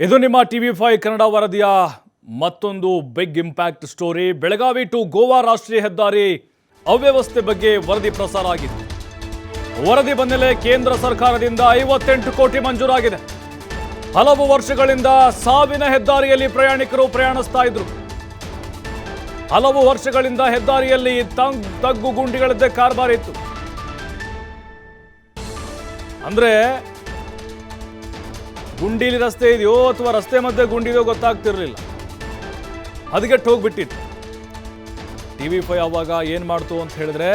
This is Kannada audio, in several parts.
ಇದು ನಿಮ್ಮ TV5 ಕನ್ನಡ ವರದಿಯ ಮತ್ತೊಂದು big impact story. Belagavi to Goa ರಾಷ್ಟ್ರೀಯ ಹೆದ್ದಾರಿ ಅವ್ಯವಸ್ಥೆ ಬಗ್ಗೆ ವರದಿ ಪ್ರಸಾರ ಆಗಿದೆ. ವರದಿ ಬೆನ್ನಲ್ಲೇ ಕೇಂದ್ರ ಸರ್ಕಾರದಿಂದ 58 ಕೋಟಿ ಮಂಜೂರಾಗಿದೆ. ಹಲವು ವರ್ಷಗಳಿಂದ ಸಾವಿನ ಹೆದ್ದಾರಿಯಲ್ಲಿ ಪ್ರಯಾಣಿಕರು ಪ್ರಯಾಣಿಸ್ತಾ ಇದ್ರು. ಹಲವು ವರ್ಷಗಳಿಂದ ಹೆದ್ದಾರಿಯಲ್ಲಿ ತಗ್ಗು ಗುಂಡಿಗಳದ್ದೇ ಕಾರ್ಬಾರ್ ಇತ್ತು. ಅಂದ್ರೆ ಗುಂಡಿಲಿ ರಸ್ತೆ ಇದೆಯೋ ಅಥವಾ ರಸ್ತೆ ಮಧ್ಯೆ ಗುಂಡಿದೋ ಗೊತ್ತಾಗ್ತಿರ್ಲಿಲ್ಲ, ಹದಗೆಟ್ಟು ಹೋಗ್ಬಿಟ್ಟಿತ್ತು. TV5 ಅವಾಗ ಏನ್ ಮಾಡ್ತು ಅಂತ ಹೇಳಿದ್ರೆ,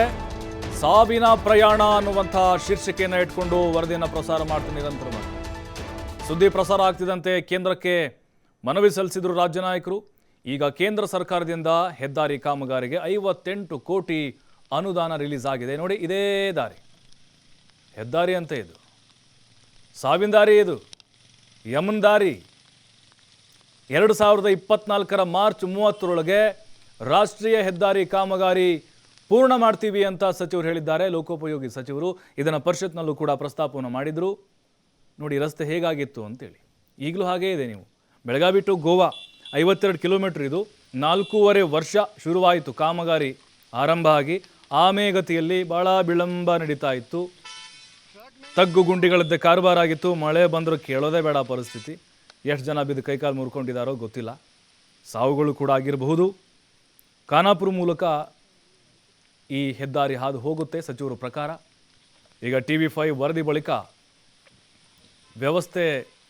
ಸಾವಿನ ಪ್ರಯಾಣ ಅನ್ನುವಂಥ ಶೀರ್ಷಿಕೆಯನ್ನು ಇಟ್ಕೊಂಡು ವರದಿಯನ್ನು ಪ್ರಸಾರ ಮಾಡ್ತು ನಿರಂತರವಾಗಿ. ಸುದ್ದಿ ಪ್ರಸಾರ ಆಗ್ತಿದ್ದಂತೆ ಕೇಂದ್ರಕ್ಕೆ ಮನವಿ ಸಲ್ಲಿಸಿದ್ರು ರಾಜ್ಯ ನಾಯಕರು. ಈಗ ಕೇಂದ್ರ ಸರ್ಕಾರದಿಂದ ಹೆದ್ದಾರಿ ಕಾಮಗಾರಿಗೆ 58 ಕೋಟಿ ಅನುದಾನ ರಿಲೀಸ್ ಆಗಿದೆ. ನೋಡಿ, ಇದೇ ದಾರಿ, ಹೆದ್ದಾರಿ ಅಂತ ಇದು, ಸಾವಿನ ದಾರಿ, ಇದು ಯಮನ್ ದಾರಿ. 2024 ಮಾರ್ಚ್ 30ರೊಳಗೆ ರಾಷ್ಟ್ರೀಯ ಹೆದ್ದಾರಿ ಕಾಮಗಾರಿ ಪೂರ್ಣ ಮಾಡ್ತೀವಿ ಅಂತ ಸಚಿವರು ಹೇಳಿದ್ದಾರೆ. ಲೋಕೋಪಯೋಗಿ ಸಚಿವರು ಇದನ್ನು ಪರಿಷತ್ನಲ್ಲೂ ಕೂಡ ಪ್ರಸ್ತಾಪವನ್ನು ಮಾಡಿದರು. ನೋಡಿ ರಸ್ತೆ ಹೇಗಾಗಿತ್ತು ಅಂತೇಳಿ, ಈಗಲೂ ಹಾಗೇ ಇದೆ. ನೀವು ಬೆಳಗಾವಿ ಟು ಗೋವಾ 52 ಕಿಲೋಮೀಟರ್, ಇದು 4.5 ವರ್ಷ ಶುರುವಾಯಿತು ಕಾಮಗಾರಿ ಆರಂಭ ಆಗಿ. ಆಮೆಗತಿಯಲ್ಲಿ ಭಾಳ ವಿಳಂಬ ನಡೀತಾ ಇತ್ತು. ತಗ್ಗು ಗುಂಡಿಗಳದ್ದೇ ಕಾರ್ಬಾರ್ ಆಗಿತ್ತು. ಮಳೆ ಬಂದರೂ ಕೇಳೋದೇ ಬೇಡ ಪರಿಸ್ಥಿತಿ. ಎಷ್ಟು ಜನ ಬಿದ್ದು ಕೈಕಾಲು ಮುರ್ಕೊಂಡಿದ್ದಾರೋ ಗೊತ್ತಿಲ್ಲ. ಸಾವುಗಳು ಕೂಡ ಆಗಿರಬಹುದು. ಖಾನಾಪುರ ಮೂಲಕ ಈ ಹೆದ್ದಾರಿ ಹಾದು ಹೋಗುತ್ತೆ ಸಚಿವರ ಪ್ರಕಾರ. ಈಗ TV5 ವರದಿ ಬಳಿಕ ವ್ಯವಸ್ಥೆ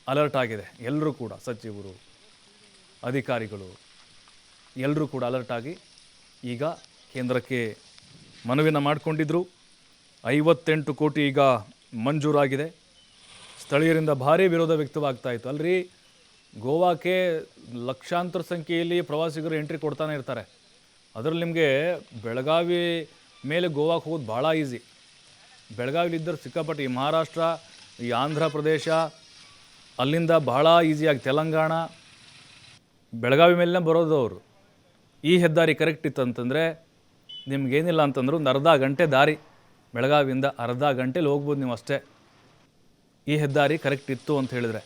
ಅಲರ್ಟ್ ಆಗಿದೆ. ಎಲ್ಲರೂ ಕೂಡ, ಸಚಿವರು, ಅಧಿಕಾರಿಗಳು ಎಲ್ಲರೂ ಕೂಡ ಅಲರ್ಟ್ ಆಗಿ ಈಗ ಕೇಂದ್ರಕ್ಕೆ ಮನವಿಯನ್ನು ಮಾಡಿಕೊಂಡಿದ್ರು. 58 ಕೋಟಿ ಈಗ ಮಂಜೂರಾಗಿದೆ. ಸ್ಥಳೀಯರಿಂದ ಭಾರೀ ವಿರೋಧ ವ್ಯಕ್ತವಾಗ್ತಾ ಇತ್ತು. ಅಲ್ರಿ, ಗೋವಾಕ್ಕೆ ಲಕ್ಷಾಂತರ ಸಂಖ್ಯೆಯಲ್ಲಿ ಪ್ರವಾಸಿಗರು ಎಂಟ್ರಿ ಕೊಡ್ತಾನೆ ಇರ್ತಾರೆ. ಅದರಲ್ಲಿ ನಿಮಗೆ ಬೆಳಗಾವಿ ಮೇಲೆ ಗೋವಾಕ್ಕೆ ಹೋಗೋದು ಭಾಳ ಈಸಿ. ಬೆಳಗಾವಿಲಿದ್ದರೆ ಸಿಕ್ಕಾಪಟ್ಟೆ ಈ ಮಹಾರಾಷ್ಟ್ರ, ಈ ಆಂಧ್ರ ಪ್ರದೇಶ, ಅಲ್ಲಿಂದ ಭಾಳ ಈಸಿಯಾಗಿ ತೆಲಂಗಾಣ, ಬೆಳಗಾವಿ ಮೇಲೇ ಬರೋದು ಅವರು. ಈ ಹೆದ್ದಾರಿ ಕರೆಕ್ಟ್ ಇತ್ತು ಅಂತಂದರೆ ನಿಮ್ಗೇನಿಲ್ಲ ಅಂತಂದ್ರೆ ಒಂದು ಅರ್ಧ ಗಂಟೆ ದಾರಿ, ಬೆಳಗಾವಿಯಿಂದ ಅರ್ಧ ಗಂಟೆಲಿ ಹೋಗ್ಬೋದು ನೀವು ಅಷ್ಟೇ. ಈ ಹೆದ್ದಾರಿ ಕರೆಕ್ಟ್ ಇತ್ತು ಅಂತ ಹೇಳಿದರೆ.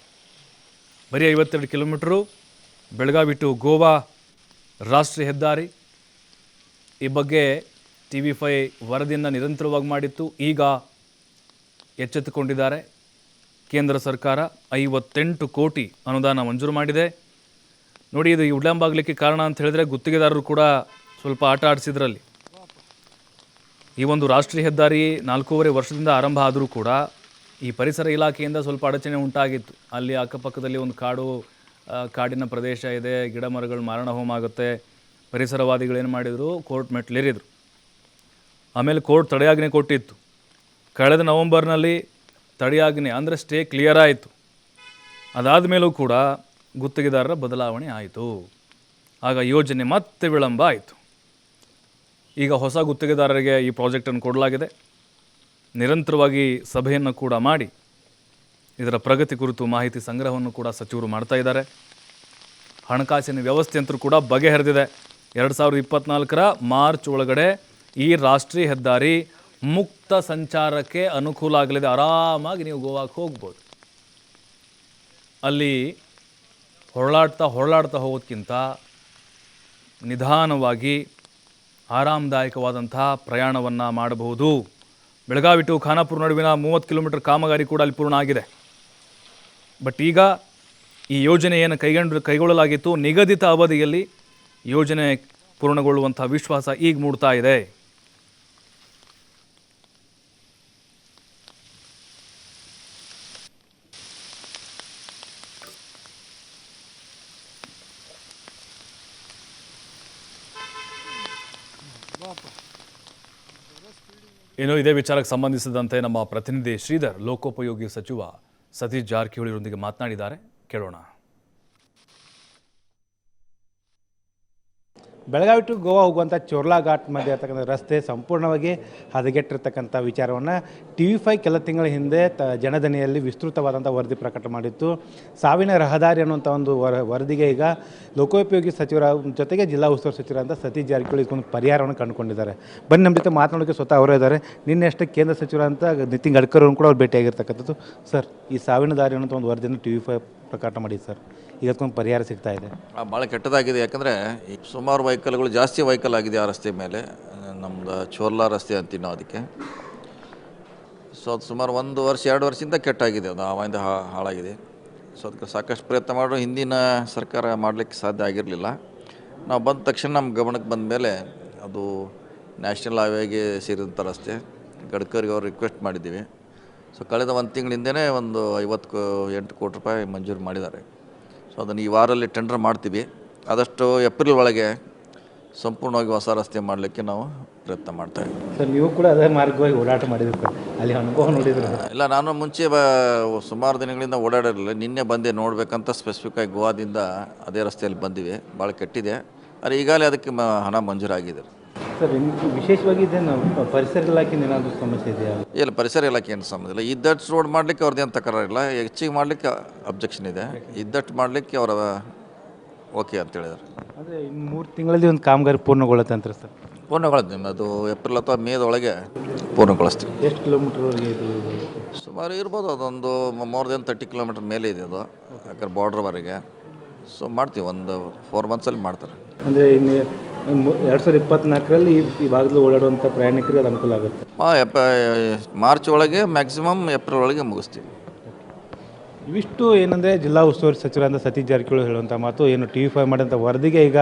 ಬರೀ 52 ಕಿಲೋಮೀಟ್ರು ಬೆಳಗಾವಿ ಟು ಗೋವಾ ರಾಷ್ಟ್ರೀಯ ಹೆದ್ದಾರಿ. ಈ ಬಗ್ಗೆ TV5 ವರದಿಯನ್ನು ನಿರಂತರವಾಗಿ ಮಾಡಿತ್ತು. ಈಗ ಎಚ್ಚೆತ್ತುಕೊಂಡಿದ್ದಾರೆ. ಕೇಂದ್ರ ಸರ್ಕಾರ 58 ಕೋಟಿ ಅನುದಾನ ಮಂಜೂರು ಮಾಡಿದೆ. ನೋಡಿ, ಇದು ವಿಳಂಬ ಆಗಲಿಕ್ಕೆ ಕಾರಣ ಅಂತ ಹೇಳಿದ್ರೆ ಗುತ್ತಿಗೆದಾರರು ಕೂಡ ಸ್ವಲ್ಪ ಆಟ ಆಡಿಸಿದ್ರಲ್ಲಿ. ಈ ಒಂದು ರಾಷ್ಟ್ರೀಯ ಹೆದ್ದಾರಿ 4.5 ವರ್ಷದಿಂದ ಆರಂಭ ಆದರೂ ಕೂಡ ಈ ಪರಿಸರ ಇಲಾಖೆಯಿಂದ ಸ್ವಲ್ಪ ಅಡಚಣೆ ಉಂಟಾಗಿತ್ತು. ಅಲ್ಲಿ ಅಕ್ಕಪಕ್ಕದಲ್ಲಿ ಒಂದು ಕಾಡಿನ ಪ್ರದೇಶ ಇದೆ, ಗಿಡ ಮರಗಳು ಮಾರಣ ಹೋಮ ಆಗುತ್ತೆ. ಪರಿಸರವಾದಿಗಳೇನು ಮಾಡಿದರು, ಕೋರ್ಟ್ ಮೆಟ್ಲೇರಿದ್ರು. ಆಮೇಲೆ ಕೋರ್ಟ್ ತಡೆಯಾಜ್ಞೆ ಕೊಟ್ಟಿತ್ತು. ಕಳೆದ ನವೆಂಬರ್ನಲ್ಲಿ ತಡೆಯಾಜ್ಞೆ ಅಂದರೆ ಸ್ಟೇ ಕ್ಲಿಯರ್ ಆಯಿತು. ಅದಾದ ಮೇಲೂ ಕೂಡ ಗುತ್ತಿಗೆದಾರರ ಬದಲಾವಣೆ ಆಯಿತು. ಆಗ ಯೋಜನೆ ಮತ್ತೆ ವಿಳಂಬ ಆಯಿತು. ಈಗ ಹೊಸ ಗುತ್ತಿಗೆದಾರರಿಗೆ ಈ ಪ್ರಾಜೆಕ್ಟನ್ನು ಕೊಡಲಾಗಿದೆ. ನಿರಂತರವಾಗಿ ಸಭೆಯನ್ನು ಕೂಡ ಮಾಡಿ ಇದರ ಪ್ರಗತಿ ಕುರಿತು ಮಾಹಿತಿ ಸಂಗ್ರಹವನ್ನು ಕೂಡ ಸಚಿವರು ಮಾಡ್ತಾ ಇದ್ದಾರೆ. ಹಣಕಾಸಿನ ವ್ಯವಸ್ಥೆ ಅಂತೂ ಕೂಡ ಬಗೆಹರಿದಿದೆ. 2024 ಮಾರ್ಚ್ ಒಳಗಡೆ ಈ ರಾಷ್ಟ್ರೀಯ ಹೆದ್ದಾರಿ ಮುಕ್ತ ಸಂಚಾರಕ್ಕೆ ಅನುಕೂಲ ಆಗಲಿದೆ. ಆರಾಮಾಗಿ ನೀವು ಗೋವಾಕ್ಕೆ ಹೋಗ್ಬೋದು. ಅಲ್ಲಿ ಹೊರಳಾಡ್ತಾ ಹೋಗೋದಕ್ಕಿಂತ ನಿಧಾನವಾಗಿ ಆರಾಮದಾಯಕವಾದಂತಹ ಪ್ರಯಾಣವನ್ನು ಮಾಡಬಹುದು. ಬೆಳಗಾವಿ ಟು ಖಾನಾಪುರ ನಡುವಿನ 30 ಕಿಲೋಮೀಟರ್ ಕಾಮಗಾರಿ ಕೂಡ ಅಲ್ಲಿ ಪೂರ್ಣ ಆಗಿದೆ. ಬಟ್ ಈಗ ಈ ಯೋಜನೆಯನ್ನು ಕೈಗೊಳ್ಳಲಾಗಿತ್ತು. ನಿಗದಿತ ಅವಧಿಯಲ್ಲಿ ಯೋಜನೆ ಪೂರ್ಣಗೊಳ್ಳುವಂಥ ವಿಶ್ವಾಸ ಈಗ ಮೂಡ್ತಾ ಇದೆ. ಇನ್ನು ಇದೇ ವಿಚಾರಕ್ಕೆ ಸಂಬಂಧಿಸಿದಂತೆ ನಮ್ಮ ಪ್ರತಿನಿಧಿ ಶ್ರೀಧರ್ ಲೋಕೋಪಯೋಗಿ ಸಚಿವ ಸತೀಶ್ ಜಾರಕಿಹೊಳಿಯವರೊಂದಿಗೆ ಮಾತನಾಡಿದ್ದಾರೆ. ಕೇಳೋಣ. ಬೆಳಗಾವಿ ಟು ಗೋವಾ ಹೋಗುವಂಥ ಚೋರ್ಲಾ ಘಾಟ್ ಮಧ್ಯೆ ಇರ್ತಕ್ಕಂಥ ರಸ್ತೆ ಸಂಪೂರ್ಣವಾಗಿ ಹದಗೆಟ್ಟಿರ್ತಕ್ಕಂಥ ವಿಚಾರವನ್ನು TV5 ಕೆಲ ತಿಂಗಳ ಹಿಂದೆ ಜನಧನಿಯಲ್ಲಿ ವಿಸ್ತೃತವಾದಂಥ ವರದಿ ಪ್ರಕಟ ಮಾಡಿತ್ತು. ಸಾವಿನ ರಹದಾರಿ ಅನ್ನುವಂಥ ಒಂದು ವರದಿಗೆ ಈಗ ಲೋಕೋಪಯೋಗಿ ಸಚಿವರ ಜೊತೆಗೆ ಜಿಲ್ಲಾ ಉಸ್ತುವಾರಿ ಸಚಿವರಾದಂಥ ಸತೀಶ್ ಜಾರಕಿಹೊಳಿ ಒಂದು ಪರಿಹಾರವನ್ನು ಕಂಡುಕೊಂಡಿದ್ದಾರೆ. ಬನ್ನಿ ನಮ್ಮ ಜೊತೆ ಮಾತನಾಡೋಕ್ಕೆ ಸ್ವತಃ ಅವರೇ ಇದ್ದಾರೆ. ನಿನ್ನೆಷ್ಟೇ ಕೇಂದ್ರ ಸಚಿವರಂತ ನಿತಿನ್ ಗಡ್ಕರಿ ಕೂಡ ಅವ್ರು ಭೇಟಿಯಾಗಿರ್ತಕ್ಕಂಥದ್ದು. ಸರ್, ಈ ಸಾವಿನ ದಾರಿ ಅನ್ನೋಂಥ ಒಂದು ವರದಿಯನ್ನು TV5 ಪ್ರಕಟ ಮಾಡಿ ಸರ್, ಇದಕ್ಕೊಂದು ಪರಿಹಾರ ಸಿಗ್ತಾ ಇದೆ. ಭಾಳ ಕೆಟ್ಟದಾಗಿದೆ. ಯಾಕಂದರೆ ಈ ಸುಮಾರು ವೆಹಿಕಲ್ಗಳು ಜಾಸ್ತಿ ವೆಹಿಕಲ್ ಆಗಿದೆ ಆ ರಸ್ತೆ ಮೇಲೆ. ನಮ್ಮದು ಚೋರ್ಲಾ ರಸ್ತೆ ಅಂತೀವಿ ನಾವು ಅದಕ್ಕೆ. ಸೊ ಅದು ಸುಮಾರು 1 ವರ್ಷ 2 ವರ್ಷದಿಂದ ಕೆಟ್ಟಾಗಿದೆ, ಅದು ಆವಾಗಿಂದ ಹಾಳಾಗಿದೆ. ಸೊ ಅದಕ್ಕೆ ಸಾಕಷ್ಟು ಪ್ರಯತ್ನ ಮಾಡೋ ಹಿಂದಿನ ಸರ್ಕಾರ ಮಾಡಲಿಕ್ಕೆ ಸಾಧ್ಯ ಆಗಿರಲಿಲ್ಲ. ನಾವು ಬಂದ ತಕ್ಷಣ ನಮ್ಮ ಗಮನಕ್ಕೆ ಬಂದ ಮೇಲೆ ಅದು ನ್ಯಾಷನಲ್ ಹೈವೇಗೆ ಸೇರಿದಂಥ ರಸ್ತೆ. ಗಡ್ಕರಿಗೆ ಅವ್ರು ರಿಕ್ವೆಸ್ಟ್ ಮಾಡಿದ್ದೀವಿ. ಸೊ ಕಳೆದ 1 ತಿಂಗಳಿಂದನೇ ಒಂದು 58 ಕೋಟಿ ರೂಪಾಯಿ ಮಂಜೂರು ಮಾಡಿದ್ದಾರೆ. ಸೊ ಅದನ್ನು ಈ ವಾರಲ್ಲಿ ಟೆಂಡರ್ ಮಾಡ್ತೀವಿ. ಆದಷ್ಟು ಏಪ್ರಿಲ್ ಒಳಗೆ ಸಂಪೂರ್ಣವಾಗಿ ಹೊಸ ರಸ್ತೆ ಮಾಡಲಿಕ್ಕೆ ನಾವು ಪ್ರಯತ್ನ ಮಾಡ್ತಾಯಿದ್ದೀವಿ. ಸರ್, ನೀವು ಕೂಡ ಅದೇ ಮಾರ್ಗವಾಗಿ ಓಡಾಟ ಮಾಡಿದ್ರು ಸರ್, ಅಲ್ಲಿ ಅನುಭವ ನೋಡಿದ್ರು? ಇಲ್ಲ, ನಾನು ಮುಂಚೆ ಸುಮಾರು ದಿನಗಳಿಂದ ಓಡಾಡಿರಲಿಲ್ಲ. ನಿನ್ನೆ ಬಂದೆ ನೋಡಬೇಕಂತ ಸ್ಪೆಸಿಫಿಕ್ಕಾಗಿ ಗೋವಾದಿಂದ ಅದೇ ರಸ್ತೆಯಲ್ಲಿ ಬಂದಿವೆ. ಭಾಳ ಕೆಟ್ಟಿದೆ. ಆದರೆ ಈಗಾಗಲೇ ಅದಕ್ಕೆ ಹಣ ಮಂಜೂರಾಗಿದೆ. ಸರ್, ವಿಶೇಷವಾಗಿ ಇದೇನು ಪರಿಸರ ಇಲಾಖೆಯಿಂದ ಏನಾದರೂ ಸಮಸ್ಯೆ ಇದೆಯಾ? ಇಲ್ಲ, ಪರಿಸರ ಇಲಾಖೆ ಏನು ಸಂಬಂಧ ಇಲ್ಲ. ಇದ್ದಷ್ಟು ರೋಡ್ ಮಾಡಲಿಕ್ಕೆ ಅವ್ರದ್ದೇನು ತಕರಾರಿಲ್ಲ. ಹೆಚ್ಚಿಗೆ ಮಾಡಲಿಕ್ಕೆ ಅಬ್ಜೆಕ್ಷನ್ ಇದೆ. ಇದ್ದಷ್ಟು ಮಾಡಲಿಕ್ಕೆ ಅವರ ಓಕೆ ಅಂತ ಹೇಳಿದ್ದಾರೆ. ಅಂದರೆ ಇನ್ನು 3 ತಿಂಗಳಲ್ಲಿ ಒಂದು ಕಾಮಗಾರಿ ಪೂರ್ಣಗೊಳ್ಳುತ್ತೆ ಅಂತಾರೆ ಸರ್? ಪೂರ್ಣಗೊಳ್ತೀವಿ. ಅದು ಏಪ್ರಿಲ್ ಅಥವಾ ಮೇದೊಳಗೆ ಪೂರ್ಣಗೊಳಿಸ್ತೀವಿ. ಎಷ್ಟು ಕಿಲೋಮೀಟರ್ವರೆಗೆ ಇದು? ಸುಮಾರು ಇರ್ಬೋದು, ಅದೊಂದು ಮೋರ್ ದೆನ್ 30 ಕಿಲೋಮೀಟರ್ ಮೇಲೆ ಇದೆ ಅದು, ಯಾಕಂದ್ರೆ ಬಾರ್ಡ್ರ್ವರೆಗೆ. ಸೊ ಮಾಡ್ತೀವಿ, ಒಂದು 4 ಮಂತ್ಸಲ್ಲಿ ಮಾಡ್ತಾರೆ. ಅಂದರೆ ಇನ್ನು 2024ರಲ್ಲಿ ಈ ಭಾಗದಲ್ಲಿ ಓಡಾಡುವಂಥ ಪ್ರಯಾಣಿಕರಿಗೆ ಅದು ಅನುಕೂಲ ಆಗುತ್ತೆ? ಮಾರ್ಚ್ ಒಳಗೆ ಮ್ಯಾಕ್ಸಿಮಮ್ ಏಪ್ರಿಲ್ ಒಳಗೆ ಮುಗಿಸ್ತೀವಿ. ಇವಿಷ್ಟು ಏನಂದರೆ ಜಿಲ್ಲಾ ಉಸ್ತುವಾರಿ ಸಚಿವರಾದ ಸತೀಶ್ ಜಾರಕಿಹೊಳಿ ಹೇಳುವಂಥ ಮಾತು. ಏನು TV5 ಮಾಡಿದಂಥ ವರದಿಗೆ ಈಗ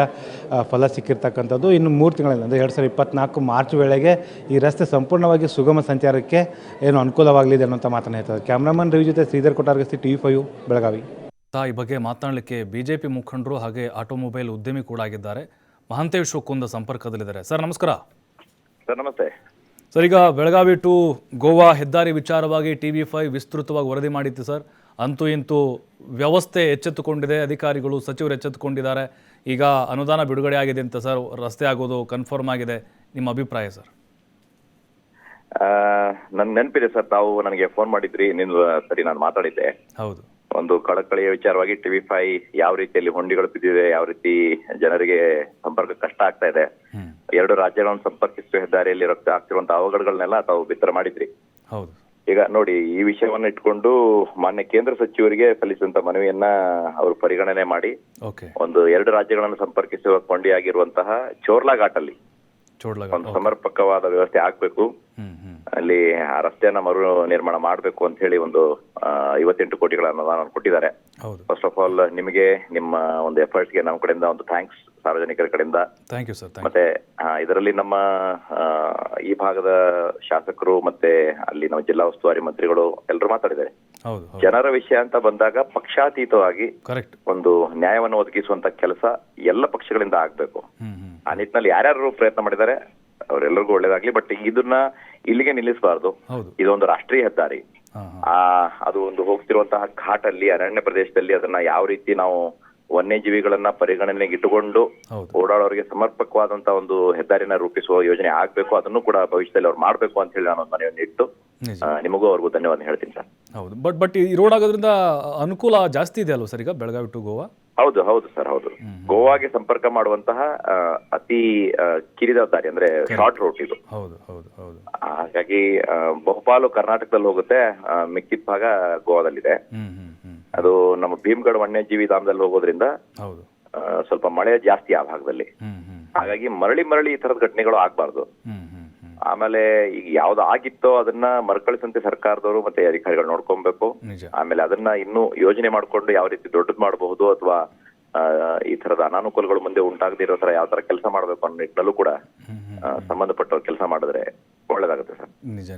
ಫಲ ಸಿಕ್ಕಿರ್ತಕ್ಕಂಥದ್ದು. ಇನ್ನು 3 ತಿಂಗಳಿಂದ ಅಂದರೆ 2024 ಮಾರ್ಚ್ ವೇಳೆಗೆ ಈ ರಸ್ತೆ ಸಂಪೂರ್ಣವಾಗಿ ಸುಗಮ ಸಂಚಾರಕ್ಕೆ ಏನು ಅನುಕೂಲವಾಗಲಿದೆ ಅನ್ನೋಂಥ ಮಾತನ್ನು ಹೇಳ್ತಾರೆ. ಕ್ಯಾಮ್ರಾಮನ್ ರವಿ ಜೊತೆ ಶ್ರೀಧರ್ ಕೊಟ್ಟಾರ್ಗಸ್ತಿ, TV5 ಬೆಳಗಾವಿ. ಈ ಬಗ್ಗೆ ಮಾತನಾಡಲಿಕ್ಕೆ BJP ಮುಖಂಡರು ಹಾಗೆ ಆಟೋಮೊಬೈಲ್ ಉದ್ಯಮಿ ಕೂಡ ಆಗಿದ್ದಾರೆ. ಮಹಾಂತೇಶ್ ಶೋಕುಂದ ಸಂಪರ್ಕದಲ್ಲಿದ್ದಾರೆ. ಸರ್, ನಮಸ್ಕಾರ. ಸರ್, ನಮಸ್ತೆ. ಸರ್, ಈಗ ಬೆಳಗಾವಿ ಟು ಗೋವಾ ಹೆದ್ದಾರಿ ವಿಚಾರವಾಗಿ TV5 ವಿಸ್ತೃತವಾಗಿ ವರದಿ ಮಾಡಿತ್ತು ಸರ್. ಅಂತೂ ಇಂತೂ ವ್ಯವಸ್ಥೆ ಎಚ್ಚೆತ್ತುಕೊಂಡಿದೆ, ಅಧಿಕಾರಿಗಳು ಸಚಿವರು ಎಚ್ಚೆತ್ತುಕೊಂಡಿದ್ದಾರೆ. ಈಗ ಅನುದಾನ ಬಿಡುಗಡೆ ಆಗಿದೆ ಅಂತ ಸರ್, ರಸ್ತೆ ಆಗೋದು ಕನ್ಫರ್ಮ್ ಆಗಿದೆ. ನಿಮ್ಮ ಅಭಿಪ್ರಾಯ ಸರ್? ನನ್ಗೆ ನೆನಪಿದೆ ಸರ್, ತಾವು ನನಗೆ ಫೋನ್ ಮಾಡಿದ್ರಿ. ಸರಿ, ನಾನು ಮಾತಾಡಿದ್ದೆ. ಹೌದು. ಒಂದು ಕಳಕಳಿಯ ವಿಚಾರವಾಗಿ TV5 ಯಾವ ರೀತಿಯಲ್ಲಿ ಹೊಂಡಿಗಳು ಬಿದ್ದಿದೆ, ಯಾವ ರೀತಿ ಜನರಿಗೆ ಸಂಪರ್ಕ ಕಷ್ಟ ಆಗ್ತಾ ಇದೆ, 2 ರಾಜ್ಯಗಳನ್ನು ಸಂಪರ್ಕಿಸುವ ಹೆದ್ದಾರಿಯಲ್ಲಿ ಆಗ್ತಿರುವಂತಹ ಅವಘಡಗಳನ್ನೆಲ್ಲ ತಾವು ಬಿತ್ತರ ಮಾಡಿದ್ರಿ. ಹೌದು. ಈಗ ನೋಡಿ, ಈ ವಿಷಯವನ್ನ ಇಟ್ಕೊಂಡು ಮಾನ್ಯ ಕೇಂದ್ರ ಸಚಿವರಿಗೆ ಸಲ್ಲಿಸಿದಂತ ಮನವಿಯನ್ನ ಅವರು ಪರಿಗಣನೆ ಮಾಡಿ ಒಂದು 2 ರಾಜ್ಯಗಳನ್ನು ಸಂಪರ್ಕಿಸುವ ಕೊಂಡಿಯಾಗಿರುವಂತಹ ಚೋರ್ಲಾ ಘಾಟಲ್ಲಿ ಒಂದು ಸಮರ್ಪಕವಾದ ವ್ಯವಸ್ಥೆ ಆಗ್ಬೇಕು, ಅಲ್ಲಿ ಆ ರಸ್ತೆಯನ್ನ ಮರು ನಿರ್ಮಾಣ ಮಾಡ್ಬೇಕು ಅಂತ ಹೇಳಿ ಒಂದು 58 ಕೋಟಿಗಳ ಅನುದಾನ ಕೊಟ್ಟಿದ್ದಾರೆ. ಫಸ್ಟ್ ಆಫ್ ಆಲ್ ನಿಮಗೆ ನಿಮ್ಮ ಒಂದು ಎಫರ್ಟ್ಸ್ಗೆ ನಮ್ಮ ಕಡೆಯಿಂದ ಒಂದು ಥ್ಯಾಂಕ್ಸ್, ಸಾರ್ವಜನಿಕರ ಕಡೆಯಿಂದ. ಮತ್ತೆ ಇದರಲ್ಲಿ ನಮ್ಮ ಈ ಭಾಗದ ಶಾಸಕರು ಮತ್ತೆ ಅಲ್ಲಿ ನಮ್ಮ ಜಿಲ್ಲಾ ಉಸ್ತುವಾರಿ ಮಂತ್ರಿಗಳು ಎಲ್ಲರೂ ಮಾತಾಡಿದ್ದಾರೆ. ಜನರ ವಿಷಯ ಅಂತ ಬಂದಾಗ ಪಕ್ಷಾತೀತವಾಗಿ ಒಂದು ನ್ಯಾಯವನ್ನು ಒದಗಿಸುವಂತ ಕೆಲಸ ಎಲ್ಲ ಪಕ್ಷಗಳಿಂದ ಆಗ್ಬೇಕು. ಆ ನಿಟ್ಟಿನಲ್ಲಿ ಯಾರ್ಯಾರು ಪ್ರಯತ್ನ ಮಾಡಿದ್ದಾರೆ ಅವರೆಲ್ಲರಿಗೂ ಒಳ್ಳೇದಾಗ್ಲಿ. ಬಟ್ ಇದನ್ನ ಇಲ್ಲಿಗೆ ನಿಲ್ಲಿಸಬಾರ್ದು. ಇದೊಂದು ರಾಷ್ಟ್ರೀಯ ಹೆದ್ದಾರಿ. ಅದು ಒಂದು ಹೋಗ್ತಿರುವಂತಹ ಘಾಟಲ್ಲಿ, ಅರಣ್ಯ ಪ್ರದೇಶದಲ್ಲಿ ಅದನ್ನ ಯಾವ ರೀತಿ ನಾವು ವನ್ಯಜೀವಿಗಳನ್ನ ಪರಿಗಣನೆಗೆ ಇಟ್ಟುಕೊಂಡು ಓಡಾಡೋರಿಗೆ ಸಮರ್ಪಕವಾದಂತ ಒಂದು ಹೆದ್ದಾರಿನ ರೂಪಿಸುವ ಯೋಜನೆ ಆಗ್ಬೇಕು. ಅದನ್ನು ಕೂಡ ಭವಿಷ್ಯದಲ್ಲಿ ಅವ್ರು ಮಾಡ್ಬೇಕು ಅಂತ ಹೇಳಿ ನಾನು ಮನವಿಯನ್ನು ಇಟ್ಟು ನಿಮಗೂ ಅವ್ರಿಗೂ ಧನ್ಯವಾದ ಹೇಳ್ತೀನಿ ಸರ್. ಹೌದು. ಬಟ್ ಈ ರೋಡ್ ಆಗೋದ್ರಿಂದ ಅನುಕೂಲ ಜಾಸ್ತಿ ಇದೆ ಅಲ್ವಾ ಸರ್ ಈಗ ಬೆಳಗಾವಿ ಟು ಗೋವಾ? ಹೌದು ಸರ್, ಹೌದು. ಗೋವಾಗೆ ಸಂಪರ್ಕ ಮಾಡುವಂತಹ ಅತಿ ಕಿರಿದ ದಾರಿ, ಅಂದ್ರೆ ಶಾರ್ಟ್ ರೂಟ್ ಇದು. ಹಾಗಾಗಿ ಬಹುಪಾಲು ಕರ್ನಾಟಕದಲ್ಲಿ ಹೋಗುತ್ತೆ, ಮಿಕ್ಕಿದ ಭಾಗ ಗೋವಾದಲ್ಲಿದೆ. ಅದು ನಮ್ಮ ಭೀಮ್ಗಢ ವನ್ಯಜೀವಿ ಧಾಮದಲ್ಲಿ ಹೋಗೋದ್ರಿಂದ ಸ್ವಲ್ಪ ಮಳೆ ಜಾಸ್ತಿ ಆ ಭಾಗದಲ್ಲಿ. ಹಾಗಾಗಿ ಮರಳಿ ಈ ತರದ ಘಟನೆಗಳು ಆಗ್ಬಾರ್ದು. ಆಮೇಲೆ ಈಗ ಯಾವ್ದು ಆಗಿತ್ತೋ ಅದನ್ನ ಮರುಕಳಿಸಂತೆ ಸರ್ಕಾರದವರು ಮತ್ತೆ ಅಧಿಕಾರಿಗಳು ನೋಡ್ಕೊಬೇಕು. ಆಮೇಲೆ ಅದನ್ನ ಇನ್ನೂ ಯೋಜನೆ ಮಾಡ್ಕೊಂಡು ಯಾವ ರೀತಿ ದೊಡ್ಡದ್ ಮಾಡಬಹುದು ಅಥವಾ ಈ ತರದ ಅನಾನುಕೂಲಗಳು ಮುಂದೆ ಉಂಟಾಗದಿರೋ ತರ ಯಾವ ತರ ಕೆಲಸ ಮಾಡ್ಬೇಕು ಅನ್ನೋ ನಿಟ್ಟಿನಲ್ಲೂ ಕೂಡ ಸಂಬಂಧಪಟ್ಟವ್ರು ಕೆಲಸ ಮಾಡಿದ್ರೆ ಒಳ್ಳೇದಾಗುತ್ತೆ ಸರ್.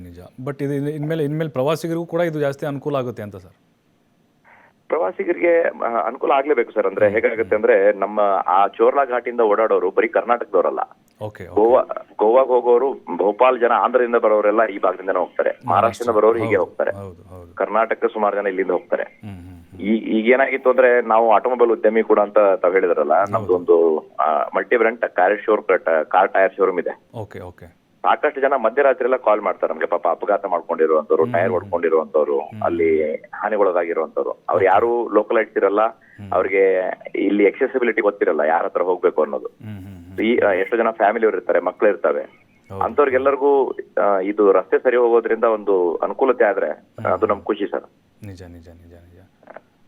ನಿಜ. ಬಟ್ ಇದು ಇನ್ಮೇಲೆ ಪ್ರವಾಸಿಗರಿಗೂ ಕೂಡ ಇದು ಜಾಸ್ತಿ ಅನುಕೂಲ ಆಗುತ್ತೆ ಅಂತ ಸರ್? ಪ್ರವಾಸಿಗರಿಗೆ ಅನುಕೂಲ ಆಗ್ಲೇಬೇಕು ಸರ್. ಅಂದ್ರೆ ಹೇಗಾಗುತ್ತೆ ಅಂದ್ರೆ ನಮ್ಮ ಆ ಚೋರ್ಲಾ ಘಾಟಿಂದ ಓಡಾಡೋರು ಬರೀ ಕರ್ನಾಟಕದವರಲ್ಲ. ಗೋವಾಗ್ ಹೋಗೋರು ಬಹುಪಾಲು ಜನ ಆಂಧ್ರದಿಂದ ಬರೋರೆಲ್ಲ ಈ ಭಾಗದಿಂದನೇ ಹೋಗ್ತಾರೆ. ಮಹಾರಾಷ್ಟ್ರದಿಂದ ಬರೋರು ಹೀಗೆ ಹೋಗ್ತಾರೆ. ಕರ್ನಾಟಕ ಸುಮಾರು ಜನ ಇಲ್ಲಿಂದ ಹೋಗ್ತಾರೆ. ಈಗ ಏನಾಗಿತ್ತು ಅಂದ್ರೆ, ನಾವು ಆಟೋಮೊಬೈಲ್ ಉದ್ಯಮಿ ಕೂಡ ಅಂತ ತಾವ್ ಹೇಳಿದ್ರಲ್ಲ, ನಮ್ದು ಒಂದು multi brand car tyre showroom ಇದೆ. ಸಾಕಷ್ಟು ಜನ ಮಧ್ಯರಾತ್ರಿ ಎಲ್ಲ ಕಾಲ್ ಮಾಡ್ತಾರೆ ನಮ್ಗೆ. ಪಾಪ ಅಪಘಾತ ಮಾಡ್ಕೊಂಡಿರುವಂತವ್ರು, ಟೈರ್ ಹೊಡ್ಕೊಂಡಿರುವಂತವ್ರು, ಅಲ್ಲಿ ಹಾನಿಗೊಳಗಾಗಿರುವಂತವ್ರು. ಅವ್ರು ಯಾರು ಲೋಕಲೈಟ್ಸ್ ಇರಲ್ಲ, ಅವ್ರಿಗೆ ಇಲ್ಲಿ ಎಕ್ಸೆಸಿಬಿಲಿಟಿ ಗೊತ್ತಿರಲ್ಲ, ಯಾರ ಹತ್ರ ಹೋಗ್ಬೇಕು ಅನ್ನೋದು. ಎಷ್ಟೋ ಜನ ಫ್ಯಾಮಿಲಿ ಅವ್ರು ಇರ್ತಾರೆ, ಮಕ್ಳು ಇರ್ತವೆ. ಅಂತವ್ರಿಗೆಲ್ಲರಿಗೂ ಇದು ರಸ್ತೆ ಸರಿ ಹೋಗೋದ್ರಿಂದ ಒಂದು ಅನುಕೂಲತೆ ಆದ್ರೆ ಅದು ನಮ್ ಖುಷಿ ಸರ್. ನಿಜ.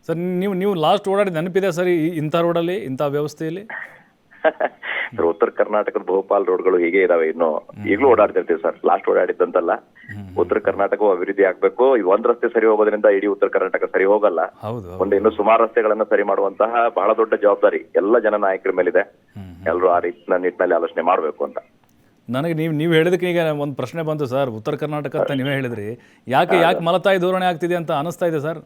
ಸರ್ ನೀವು ಲಾಸ್ಟ್ ಓಡಾಡಿ ನೆನಪಿದೆ ಸರ್ ಇಂಥ ರೋಡಲ್ಲಿ, ಇಂಥ ವ್ಯವಸ್ಥೆಯಲ್ಲಿ? ಸರ್ ಉತ್ತರ ಕರ್ನಾಟಕದ ಬಹುಪಾಲು ರೋಡ್ಗಳು ಹೀಗೆ ಇದಾವೆ, ಇನ್ನು ಈಗಲೂ ಓಡಾಡ್ತಿರ್ತೀವಿ ಸರ್. ಲಾಸ್ಟ್ ಓಡಾಡಿದ್ದಂತಲ್ಲ. ಉತ್ತರ ಕರ್ನಾಟಕವು ಅಭಿವೃದ್ಧಿ ಆಗ್ಬೇಕು. ಈ ಒಂದ್ ರಸ್ತೆ ಸರಿ ಹೋಗೋದ್ರಿಂದ ಇಡೀ ಉತ್ತರ ಕರ್ನಾಟಕ ಸರಿ ಹೋಗಲ್ಲ. ಒಂದು ಇನ್ನು ಸುಮಾರು ರಸ್ತೆಗಳನ್ನ ಸರಿ ಮಾಡುವಂತಹ ಬಹಳ ದೊಡ್ಡ ಜವಾಬ್ದಾರಿ ಎಲ್ಲ ಜನನಾಯಕರ ಮೇಲಿದೆ. ಎಲ್ಲರೂ ಆ ನಿಟ್ಟಿನಲ್ಲಿ ಆಲೋಚನೆ ಮಾಡ್ಬೇಕು ಅಂತ. ನನಗೆ ನೀವು ಹೇಳಿದಕ್ಕೆ ಈಗ ಒಂದು ಪ್ರಶ್ನೆ ಬಂತು ಸರ್. ಉತ್ತರ ಕರ್ನಾಟಕ ಅಂತ ನೀವೇ ಹೇಳಿದ್ರಿ, ಯಾಕೆ ಮಲತಾಯಿ ಧೋರಣೆ ಆಗ್ತಿದೆ ಅಂತ ಅನಿಸ್ತಾ ಇದೆ ಸರ್?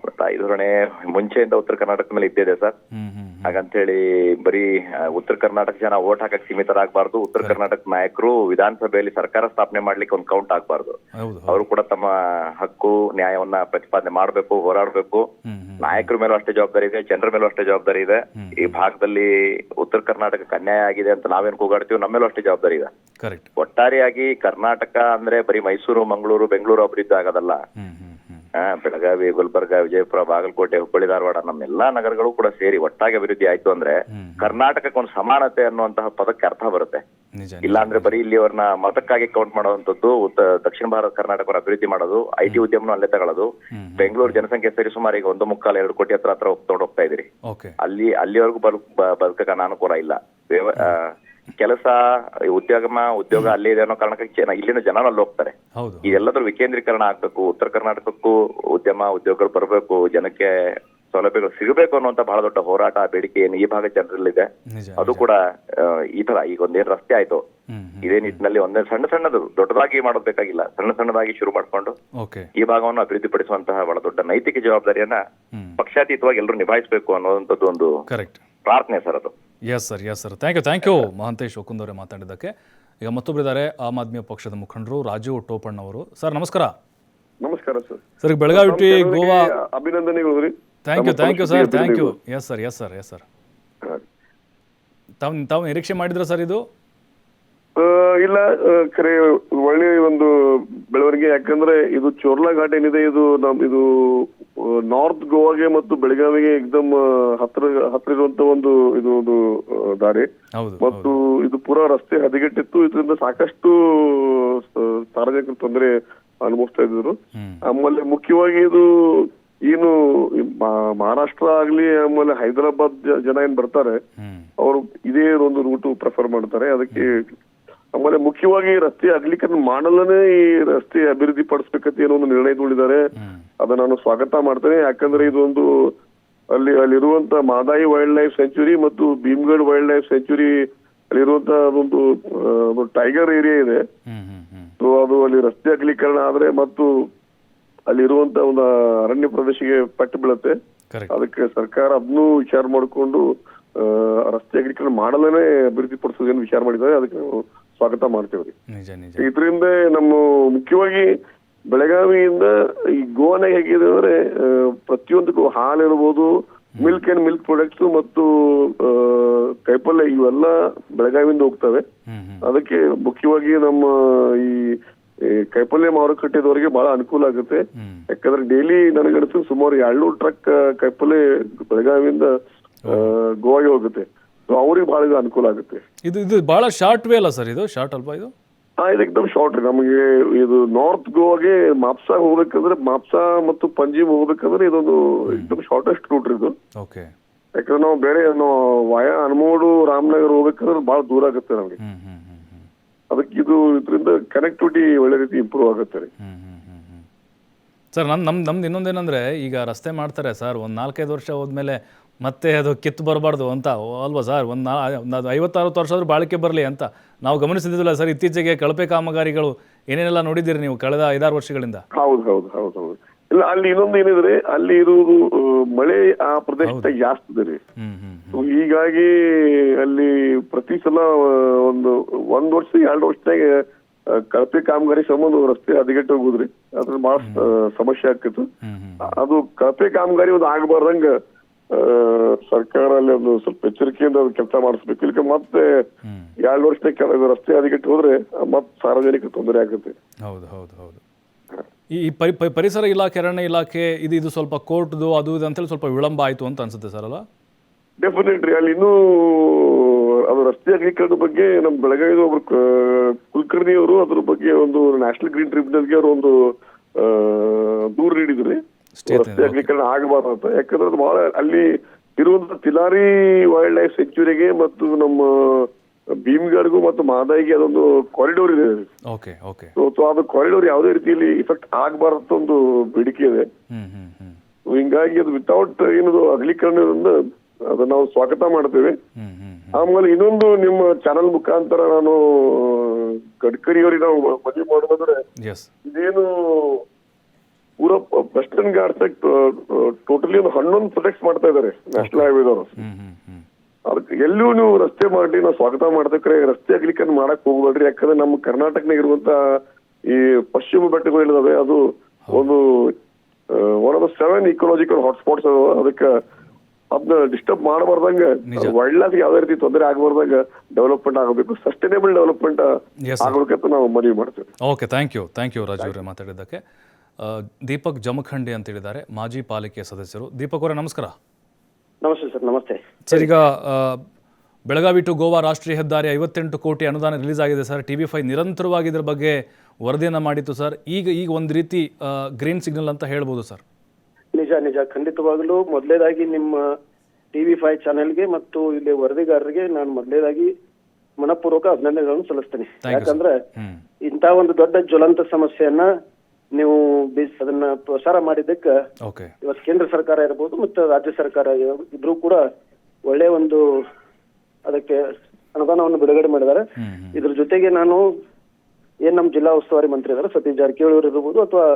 ಮಲತಾಯಿ ಧೋರಣೆ ಮುಂಚೆಯಿಂದ ಉತ್ತರ ಕರ್ನಾಟಕದ ಮೇಲೆ ಇದ್ದಿದೆ ಸರ್. ಹಾಗಂತೇಳಿ ಬರೀ ಉತ್ತರ ಕರ್ನಾಟಕ ಜನ ಓಟ್ ಹಾಕಕ್ ಸೀಮಿತರಾಗಬಾರ್ದು. ಉತ್ತರ ಕರ್ನಾಟಕ ನಾಯಕರು ವಿಧಾನಸಭೆಯಲ್ಲಿ ಸರ್ಕಾರ ಸ್ಥಾಪನೆ ಮಾಡ್ಲಿಕ್ಕೆ ಒಂದು ಕೌಂಟ್ ಆಗ್ಬಾರ್ದು. ಅವರು ಕೂಡ ತಮ್ಮ ಹಕ್ಕು ನ್ಯಾಯವನ್ನ ಪ್ರತಿಪಾದನೆ ಮಾಡ್ಬೇಕು, ಹೋರಾಡ್ಬೇಕು. ನಾಯಕರ ಮೇಲೂ ಅಷ್ಟೇ ಜವಾಬ್ದಾರಿ ಇದೆ, ಜನರ ಮೇಲೂ ಅಷ್ಟೇ ಜವಾಬ್ದಾರಿ ಇದೆ. ಈ ಭಾಗದಲ್ಲಿ ಉತ್ತರ ಕರ್ನಾಟಕಕ್ಕೆ ಅನ್ಯಾಯ ಆಗಿದೆ ಅಂತ ನಾವೇನ್ ಕೂಗಾಡ್ತೀವಿ, ನಮ್ಮ ಮೇಲೂ ಅಷ್ಟೇ ಜವಾಬ್ದಾರಿ ಇದೆ. ಒಟ್ಟಾರೆಯಾಗಿ ಕರ್ನಾಟಕ ಅಂದ್ರೆ ಬರೀ ಮೈಸೂರು, ಮಂಗಳೂರು, ಬೆಂಗಳೂರು ಅಭಿವೃದ್ಧಿ ಆಗೋದಲ್ಲ. ಬೆಳಗಾವಿ, ಗುಲ್ಬರ್ಗ, ವಿಜಯಪುರ, ಬಾಗಲಕೋಟೆ, ಹುಬ್ಬಳ್ಳಿ, ಧಾರವಾಡ ನಮ್ಮೆಲ್ಲಾ ನಗರಗಳು ಕೂಡ ಸೇರಿ ಒಟ್ಟಾಗಿ ಅಭಿವೃದ್ಧಿ ಆಯ್ತು ಅಂದ್ರೆ ಕರ್ನಾಟಕಕ್ಕೆ ಒಂದು ಸಮಾನತೆ ಅನ್ನುವಂತಹ ಪದಕ್ಕೆ ಅರ್ಥ ಬರುತ್ತೆ. ಇಲ್ಲಾಂದ್ರೆ ಬರೀ ಇಲ್ಲಿ ಅವ್ರನ್ನ ಮತಕ್ಕಾಗಿ ಕೌಂಟ್ ಮಾಡುವಂತದ್ದು. ದಕ್ಷಿಣ ಭಾರತ ಕರ್ನಾಟಕವನ್ನ ಅಭಿವೃದ್ಧಿ ಮಾಡೋದು, IT ಉದ್ಯಮನೂ ಅಲ್ಲೇ ತಗೊಳ್ಳೋದು. ಬೆಂಗಳೂರು ಜನಸಂಖ್ಯೆ ಸರಿ ಸುಮಾರು ಈಗ 1.25-2 ಕೋಟಿ ಹತ್ರ ತಗೊಂಡು ಹೋಗ್ತಾ ಇದೀರಿ. ಅಲ್ಲಿವರೆಗೂ ಬದುಕಕ್ಕೆ ಅನಾನುಕೂಲ ಇಲ್ಲ. ಕೆಲಸ, ಉದ್ಯೋಗ ಅಲ್ಲೇ ಇದೆ ಅನ್ನೋ ಕಾರಣಕ್ಕೆ ಇಲ್ಲಿನ ಜನ ಅಲ್ಲಿ ಹೋಗ್ತಾರೆ. ಇದೆಲ್ಲದ್ರ ವಿಕೇಂದ್ರೀಕರಣ ಆಗ್ಬೇಕು. ಉತ್ತರ ಕರ್ನಾಟಕಕ್ಕೂ ಉದ್ಯೋಗಗಳು ಬರಬೇಕು, ಜನಕ್ಕೆ ಸೌಲಭ್ಯಗಳು ಸಿಗಬೇಕು ಅನ್ನುವಂತ ಬಹಳ ದೊಡ್ಡ ಹೋರಾಟ, ಬೇಡಿಕೆ ಏನು ಈ ಭಾಗ ಜನರಲ್ಲಿದೆ. ಅದು ಕೂಡ ಈ ತರ ಈಗ ಒಂದೇನ್ ರಸ್ತೆ ಆಯ್ತು, ಇದೇ ನಿಟ್ಟಿನಲ್ಲಿ ಒಂದೇ ಸಣ್ಣದು ದೊಡ್ಡದಾಗಿ ಮಾಡೋದ್ ಬೇಕಾಗಿಲ್ಲ, ಸಣ್ಣದಾಗಿ ಶುರು ಮಾಡ್ಕೊಂಡು ಈ ಭಾಗವನ್ನು ಅಭಿವೃದ್ಧಿ ಪಡಿಸುವಂತಹ ಬಹಳ ದೊಡ್ಡ ನೈತಿಕ ಜವಾಬ್ದಾರಿಯನ್ನ ಪಕ್ಷಾತೀತವಾಗಿ ಎಲ್ಲರೂ ನಿಭಾಯಿಸಬೇಕು ಅನ್ನೋದಂಥದ್ದು ಒಂದು ಪ್ರಾರ್ಥನೆ ಸರ್ ಅದು. Yes sir thank you Mahantesh Okkund ಅವರೇ ಮಾತಾಡಿದ್ದಕ್ಕೆ. ಈಗ ಮತ್ತೊಬ್ಬರಿದ್ದಾರೆ, ಆಮ್ ಆದ್ಮಿ ಪಕ್ಷದ ಮುಖಂಡರು ರಾಜೀವ್ ಟೋಪಣ್ಣ ಅವರು. ಸರ್ ನಮಸ್ಕಾರ. ನಮಸ್ಕಾರ ಸರ್ ಬೆಳಗಾವಿ ಟು ಗೋವಾ ಅಭಿನಂದನೆಗಳು. Thank you sir. Yes sir ತಾವು ನಿರೀಕ್ಷೆ ಮಾಡಿದ್ರ ಸರ್ ಇದು? ಇಲ್ಲ, ಖರೆ ಒಳ್ಳೆ ಒಂದು ಬೆಳವಣಿಗೆ. ಯಾಕಂದ್ರೆ ಇದು ಚೋರ್ಲಾ ಘಾಟ್ ಏನಿದೆ, ಇದು ನಾರ್ತ್ ಗೋವಾಗೆ ಮತ್ತು ಬೆಳಗಾವಿಗೆ ಎಕ್ದಮ್ ಹತ್ರ ಇರುವಂತ ಒಂದು ದಾರಿ. ಮತ್ತು ಇದು ಪೂರಾ ರಸ್ತೆ ಹದಗೆಟ್ಟಿತ್ತು. ಇದರಿಂದ ಸಾಕಷ್ಟು ಸಾರ್ವಜನಿಕರು ತೊಂದರೆ ಅನುಭವಿಸ್ತಾ ಇದ್ರು. ಆಮೇಲೆ ಮುಖ್ಯವಾಗಿ ಇದು ಏನು ಮಹಾರಾಷ್ಟ್ರ ಆಗ್ಲಿ, ಆಮೇಲೆ ಹೈದರಾಬಾದ್ ಜನ ಏನ್ ಬರ್ತಾರೆ ಅವರು ಇದೇ ಒಂದು ರೂಟ್ ಪ್ರಿಫರ್ ಮಾಡ್ತಾರೆ. ಅದಕ್ಕೆ ಆಮೇಲೆ ಮುಖ್ಯವಾಗಿ ರಸ್ತೆ ಅಗಲೀಕರಣ ಮಾಡಲೇ ಈ ರಸ್ತೆ ಅಭಿವೃದ್ಧಿ ಪಡಿಸ್ಬೇಕಂತ ಏನೋ ಒಂದು ನಿರ್ಣಯ ತಗೊಂಡಿದ್ದಾರೆ. ಅದನ್ನ ನಾನು ಸ್ವಾಗತ ಮಾಡ್ತೇನೆ. ಯಾಕಂದ್ರೆ ಇದೊಂದು ಅಲ್ಲಿರುವಂತ ಮಾದಾಯಿ ವೈಲ್ಡ್ ಲೈಫ್ ಸೆಂಚುರಿ ಮತ್ತು ಭೀಮ್ಗಢ್ ವೈಲ್ಡ್ ಲೈಫ್ ಸೆಂಚುರಿ ಅಲ್ಲಿರುವಂತ ಒಂದು ಟೈಗರ್ ಏರಿಯಾ ಇದೆ. ಸೊ ಅದು ಅಲ್ಲಿ ರಸ್ತೆ ಅಗಲೀಕರಣ ಆದ್ರೆ ಮತ್ತು ಅಲ್ಲಿರುವಂತ ಒಂದು ಅರಣ್ಯ ಪ್ರದೇಶಕ್ಕೆ ಪಟ್ಟು ಬೀಳುತ್ತೆ. ಅದಕ್ಕೆ ಸರ್ಕಾರ ಅದನ್ನು ವಿಚಾರ ಮಾಡಿಕೊಂಡು ರಸ್ತೆ ಅಗಲೀಕರಣ ಮಾಡಲೇ ಅಭಿವೃದ್ಧಿ ಪಡಿಸೋದೇನು ವಿಚಾರ ಮಾಡಿದ್ದಾರೆ. ಅದಕ್ಕೆ ನಾವು ಸ್ವಾಗತ ಮಾಡ್ತೇವ್ರಿ. ಇದರಿಂದ ನಮ್ಮ ಮುಖ್ಯವಾಗಿ ಬೆಳಗಾವಿಯಿಂದ ಈ ಗೋವಾನಾಗ ಹೇಗಿದೆ ಅಂದ್ರೆ ಪ್ರತಿಯೊಂದಕ್ಕೂ ಹಾಲು ಇರ್ಬೋದು, ಮಿಲ್ಕ್ ಅಂಡ್ ಮಿಲ್ಕ್ ಪ್ರಾಡಕ್ಟ್ಸ್ ಮತ್ತು ಕೈಪಲ್ಯ ಇವೆಲ್ಲ ಬೆಳಗಾವಿಯಿಂದ ಹೋಗ್ತವೆ. ಅದಕ್ಕೆ ಮುಖ್ಯವಾಗಿ ನಮ್ಮ ಈ ಕೈಪಲ್ಯ ಮಾರುಕಟ್ಟೆದವರಿಗೆ ಬಹಳ ಅನುಕೂಲ ಆಗುತ್ತೆ. ಯಾಕಂದ್ರೆ ಡೈಲಿ ನನಗನ್ಸು ಸುಮಾರು 200 ಟ್ರಕ್ ಕೈಪಲ್ಯ ಬೆಳಗಾವಿಯಿಂದ ಗೋವಾಗೆ ಹೋಗುತ್ತೆ. ಅವ್ರಿಗೆ ಬಹಳ ಅನುಕೂಲ ಆಗುತ್ತೆ. ಇದು ಬಹಳ ಶಾರ್ಟ್ ವೇ ಅಲ್ಲ ಸರ್? ಇದು ಶಾರ್ಟ್ ಅಲ್ವಾ ಇದು? ಇದು ಎಕ್ದಮ್ ಶಾರ್ಟ್ ರೀ. ನಮಗೆ ಇದು ನಾರ್ತ್ ಗೋವಾಗೆ ಮಾಪ್ಸಾ ಹೋಗ್ಬೇಕಂದ್ರೆ, ಮಾಪ್ಸಾ ಮತ್ತು ಪಂಜಿಮ್ ಹೋಗ್ಬೇಕಂದ್ರೆ ಇದೊಂದು ಎಕ್ದಮ್ ಶಾರ್ಟೆಸ್ಟ್ ರೂಟ್ ಇದು. ಯಾಕಂದ್ರೆ ನಾವು ಬೇರೆ ವಾಯಾ ಅನ್ಮೋಡು, ರಾಮನಗರ್ ಹೋಗ್ಬೇಕಂದ್ರೆ ಬಹಳ ದೂರ ಆಗುತ್ತೆ ನಮ್ಗೆ. ಅದಕ್ಕೆ ಇದರಿಂದ ಕನೆಕ್ಟಿವಿಟಿ ಒಳ್ಳೆ ರೀತಿ ಇಂಪ್ರೂವ್ ಆಗುತ್ತೆ ರೀ. ಸರ್ ನಮ್ದು ಇನ್ನೊಂದೇನಂದ್ರೆ, ಈಗ ರಸ್ತೆ ಮಾಡ್ತಾರೆ ಸರ್, ಒಂದು 4-5 ವರ್ಷ ಹೋದ್ಮೇಲೆ ಮತ್ತೆ ಅದು ಕಿತ್ತು ಬರಬಾರ್ದು ಅಂತ ಅಲ್ವಾ ಸರ್? ಒಂದು 50-60 ವರ್ಷ ಆದ್ರೂ ಬಾಳಿಕೆ ಬರಲಿ ಅಂತ ನಾವು ಗಮನಿಸಿದ್ದಿಲ್ಲ ಸರ್. ಇತ್ತೀಚೆಗೆ ಕಳಪೆ ಕಾಮಗಾರಿಗಳು ಏನೇನೆಲ್ಲ ನೋಡಿದ್ದೀರಿ ನೀವು ಕಳೆದ 5-6 ವರ್ಷಗಳಿಂದ? ಹೌದು. ಇಲ್ಲ, ಅಲ್ಲಿ ಇನ್ನೊಂದು ಏನಿದ್ರೆ, ಅಲ್ಲಿ ಇರುವುದು ಮಳೆ ಆ ಪ್ರದೇಶದಾಗ ಜಾಸ್ತಿ ಇದೆ ರೀ. ಹೀಗಾಗಿ ಅಲ್ಲಿ ಪ್ರತಿ ಸಲ ಒಂದ್ ವರ್ಷ 2 ವರ್ಷದಾಗ ಕಳಪೆ ಕಾಮಗಾರಿ ಸಂಬಂಧ ರಸ್ತೆ ಹದಗೆಟ್ಟು ಹೋಗುದ್ರಿ. ಅದ್ರ ಬಹಳ ಸಮಸ್ಯೆ ಆಗ್ತಿತ್ತು. ಅದು ಕಳಪೆ ಕಾಮಗಾರಿ ಒಂದು ಆಗಬಾರ್ದಂಗ ಸರ್ಕಾರ ಅಲ್ಲಿ ಒಂದು ಸ್ವಲ್ಪ ಎಚ್ಚರಿಕೆಯಿಂದ ಕೆಲಸ ಮಾಡಿಸ್ಬೇಕು. ಇಲ್ಲಿಗೆ ಮತ್ತೆ 2 ವರ್ಷದ ರಸ್ತೆ ಹದಗೆಟ್ಟು ಹೋದ್ರೆ ಮತ್ತೆ ಸಾರ್ವಜನಿಕ ತೊಂದರೆ ಆಗುತ್ತೆ. ಹೌದು. ಈ ಪರಿಸರ ಇಲಾಖೆ, ಅರಣ್ಯ ಇಲಾಖೆ ಇದು ಸ್ವಲ್ಪ ಕೋರ್ಟ್ದು ಅದು ಇದು ಅಂತೇಳಿ ಸ್ವಲ್ಪ ವಿಳಂಬ ಆಯ್ತು ಅಂತ ಅನ್ಸುತ್ತೆ ಸರ್ ಅಲ್ಲ? ಡೆಫಿನೆಟ್ಲಿ ಅಲ್ಲಿ ಇನ್ನೂ ಅದು ರಸ್ತೆ ಅಗಲೀಕರಣದ ಬಗ್ಗೆ ನಮ್ಮ ಬೆಳಗಾವಿದ ಒಬ್ರು ಕುಲಕರ್ಣಿ ಅವರು ಅದ್ರ ಬಗ್ಗೆ ಒಂದು ನ್ಯಾಷನಲ್ ಗ್ರೀನ್ ಟ್ರಿಬ್ಯುನಲ್ಗೆ ಅವರು ಒಂದು ದೂರು ನೀಡಿದ್ರಿ. ರಸ್ತೆ ಅಗಲೀಕರಣ ಆಗಬಾರ್ದು ಅಂತ. ಯಾಕಂದ್ರೆ ಅದು ಬಹಳ ಅಲ್ಲಿ ಇರುವಂತ ತಿಲಾರಿ ವೈಲ್ಡ್ ಲೈಫ್ ಸೆಂಚುರಿಗೆ ಮತ್ತು ನಮ್ಮ ಭೀಮ್ಗಢ್ಗೂ ಮತ್ತು ಮಾದಾಯಿಗೆ ಅದೊಂದು ಕಾರಿಡೋರ್ ಇದೆ. Okay okay. ಸೊ ಅದು ಕಾರಿಡೋರ್ ಯಾವುದೇ ರೀತಿಯಲ್ಲಿ ಇಫೆಕ್ಟ್ ಆಗಬಾರ್ದು ಒಂದು ಬೇಡಿಕೆ ಇದೆ. ಹಿಂಗಾಗಿ ಅದು ವಿತೌಟ್ ಏನದು ಅಗಲೀಕರಣದಿಂದ ಅದನ್ನ ನಾವು ಸ್ವಾಗತ ಮಾಡ್ತೇವೆ. ಆಮೇಲೆ ಇನ್ನೊಂದು ನಿಮ್ಮ ಚಾನಲ್ ಮುಖಾಂತರ ನಾನು ಗಡ್ಕರಿ ನಾವು ಮನವಿ ಮಾಡೋದಂದ್ರೆ, ಇದೇನು ಪೂರಾ ವೆಸ್ಟರ್ನ್ ಘಾಟ್ಸ್ ಟೋಟಲಿ ಒಂದು 11 ಪ್ರೊಜೆಕ್ಟ್ಸ್ ಮಾಡ್ತಾ ಇದಾರೆ ನ್ಯಾಷನಲ್ ಹೈವೇದವರು. ಅದಕ್ಕೆ ಎಲ್ಲೂ ನೀವು ರಸ್ತೆ ಮಾಡಿ ನಾವು ಸ್ವಾಗತ ಮಾಡ್ಬೇಕ್ರೆ ರಸ್ತೆ ಅಗಲೀಕರಣ ಮಾಡಕ್ ಹೋಗ್ಬೇಡ್ರಿ. ಯಾಕಂದ್ರೆ ನಮ್ಮ ಕರ್ನಾಟಕನಾಗ ಇರುವಂತ ಈ ಪಶ್ಚಿಮ ಬೆಟ್ಟಗಳು ಇದಾವೆ, ಅದು ಒಂದು one of the 7 ecological hotspots ಅದಾವ. ಅದಕ್ಕೆ ಅದನ್ನ ಡಿಸ್ಟರ್ಬ್ ಮಾಡಬಾರ್ದಂಗ, ವೈಲ್ಡ್ ಲೈಫ್ ಯಾವ್ದೇ ರೀತಿ ತೊಂದರೆ ಆಗಬಾರ್ದಂಗ ಡೆವಲಪ್ಮೆಂಟ್ ಆಗಬೇಕು, ಸಸ್ಟೈನೇಬಲ್ ಡೆವಲಪ್ಮೆಂಟ್ ಆಗ್ಬೇಕಂತ ನಾವು ಮನವಿ ಮಾಡ್ತೇವೆ. ಓಕೆ, ಥ್ಯಾಂಕ್ ಯು ರಾಜು ಅವರೇ ಮಾತಾಡಿದ್ದಕ್ಕೆ. ದೀಪಕ್ ಜಮಖಂಡಿ ಅಂತ ಹೇಳಿದ್ದಾರೆ, ಮಾಜಿ ಪಾಲಿಕೆ ಸದಸ್ಯರು. ದೀಪಕ್ ಅವರೇ ನಮಸ್ಕಾರ. ನಮಸ್ತೆ ಸರ್. ನಮಸ್ತೆ ಸರ್. ಈಗ ಬೆಳಗಾವಿ ಟು ಗೋವಾ ರಾಷ್ಟ್ರೀಯ ಹೆದ್ದಾರಿ 58 ಕೋಟಿ ಅನುದಾನ ರಿಲೀಸ್ ಆಗಿದೆ ಸರ್. TV5 ನಿರಂತರವಾಗಿ ಇದ್ರ ಬಗ್ಗೆ ವರದಿಯನ್ನು ಮಾಡಿತ್ತು ಸರ್. ಈಗ ಒಂದು ರೀತಿ ಗ್ರೀನ್ ಸಿಗ್ನಲ್ ಅಂತ ಹೇಳ್ಬೋದು ಸರ್. ನಿಜ ಖಂಡಿತವಾಗಲೂ ಮೊದಲೇದಾಗಿ ನಿಮ್ಮ TV5 ಚಾನೆಲ್ಗೆ ಮತ್ತು ಇಲ್ಲಿ ವರದಿಗಾರರಿಗೆ ನಾನು ಮೊದಲೇದಾಗಿ ಮನಪೂರ್ವಕ ಅಭಿನಂದನೆಗಳನ್ನು ಸಲ್ಲಿಸ್ತೇನೆ. ಯಾಕಂದ್ರೆ ಇಂಥ ಒಂದು ದೊಡ್ಡ ಜ್ವಲಂತ ಸಮಸ್ಯೆಯನ್ನ ನೀವು ಅದನ್ನ ಪ್ರಸಾರ ಮಾಡಿದ್ದಕ್ಕೆ ಇವತ್ತು ಕೇಂದ್ರ ಸರ್ಕಾರ ಇರಬಹುದು ಮತ್ತು ರಾಜ್ಯ ಸರ್ಕಾರ ಇಬ್ರು ಕೂಡ ಒಳ್ಳೆ ಒಂದು ಅದಕ್ಕೆ ಅನುದಾನವನ್ನು ಬಿಡುಗಡೆ ಮಾಡಿದ್ದಾರೆ. ಇದ್ರ ಜೊತೆಗೆ ನಾನು ನಮ್ಮ ಜಿಲ್ಲಾ ಉಸ್ತುವಾರಿ ಮಂತ್ರಿ ಇದ್ದಾರೆ ಸತೀಶ್ ಜಾರಕಿಹೊಳಿ ಅವರು ಇರಬಹುದು ಅಥವಾ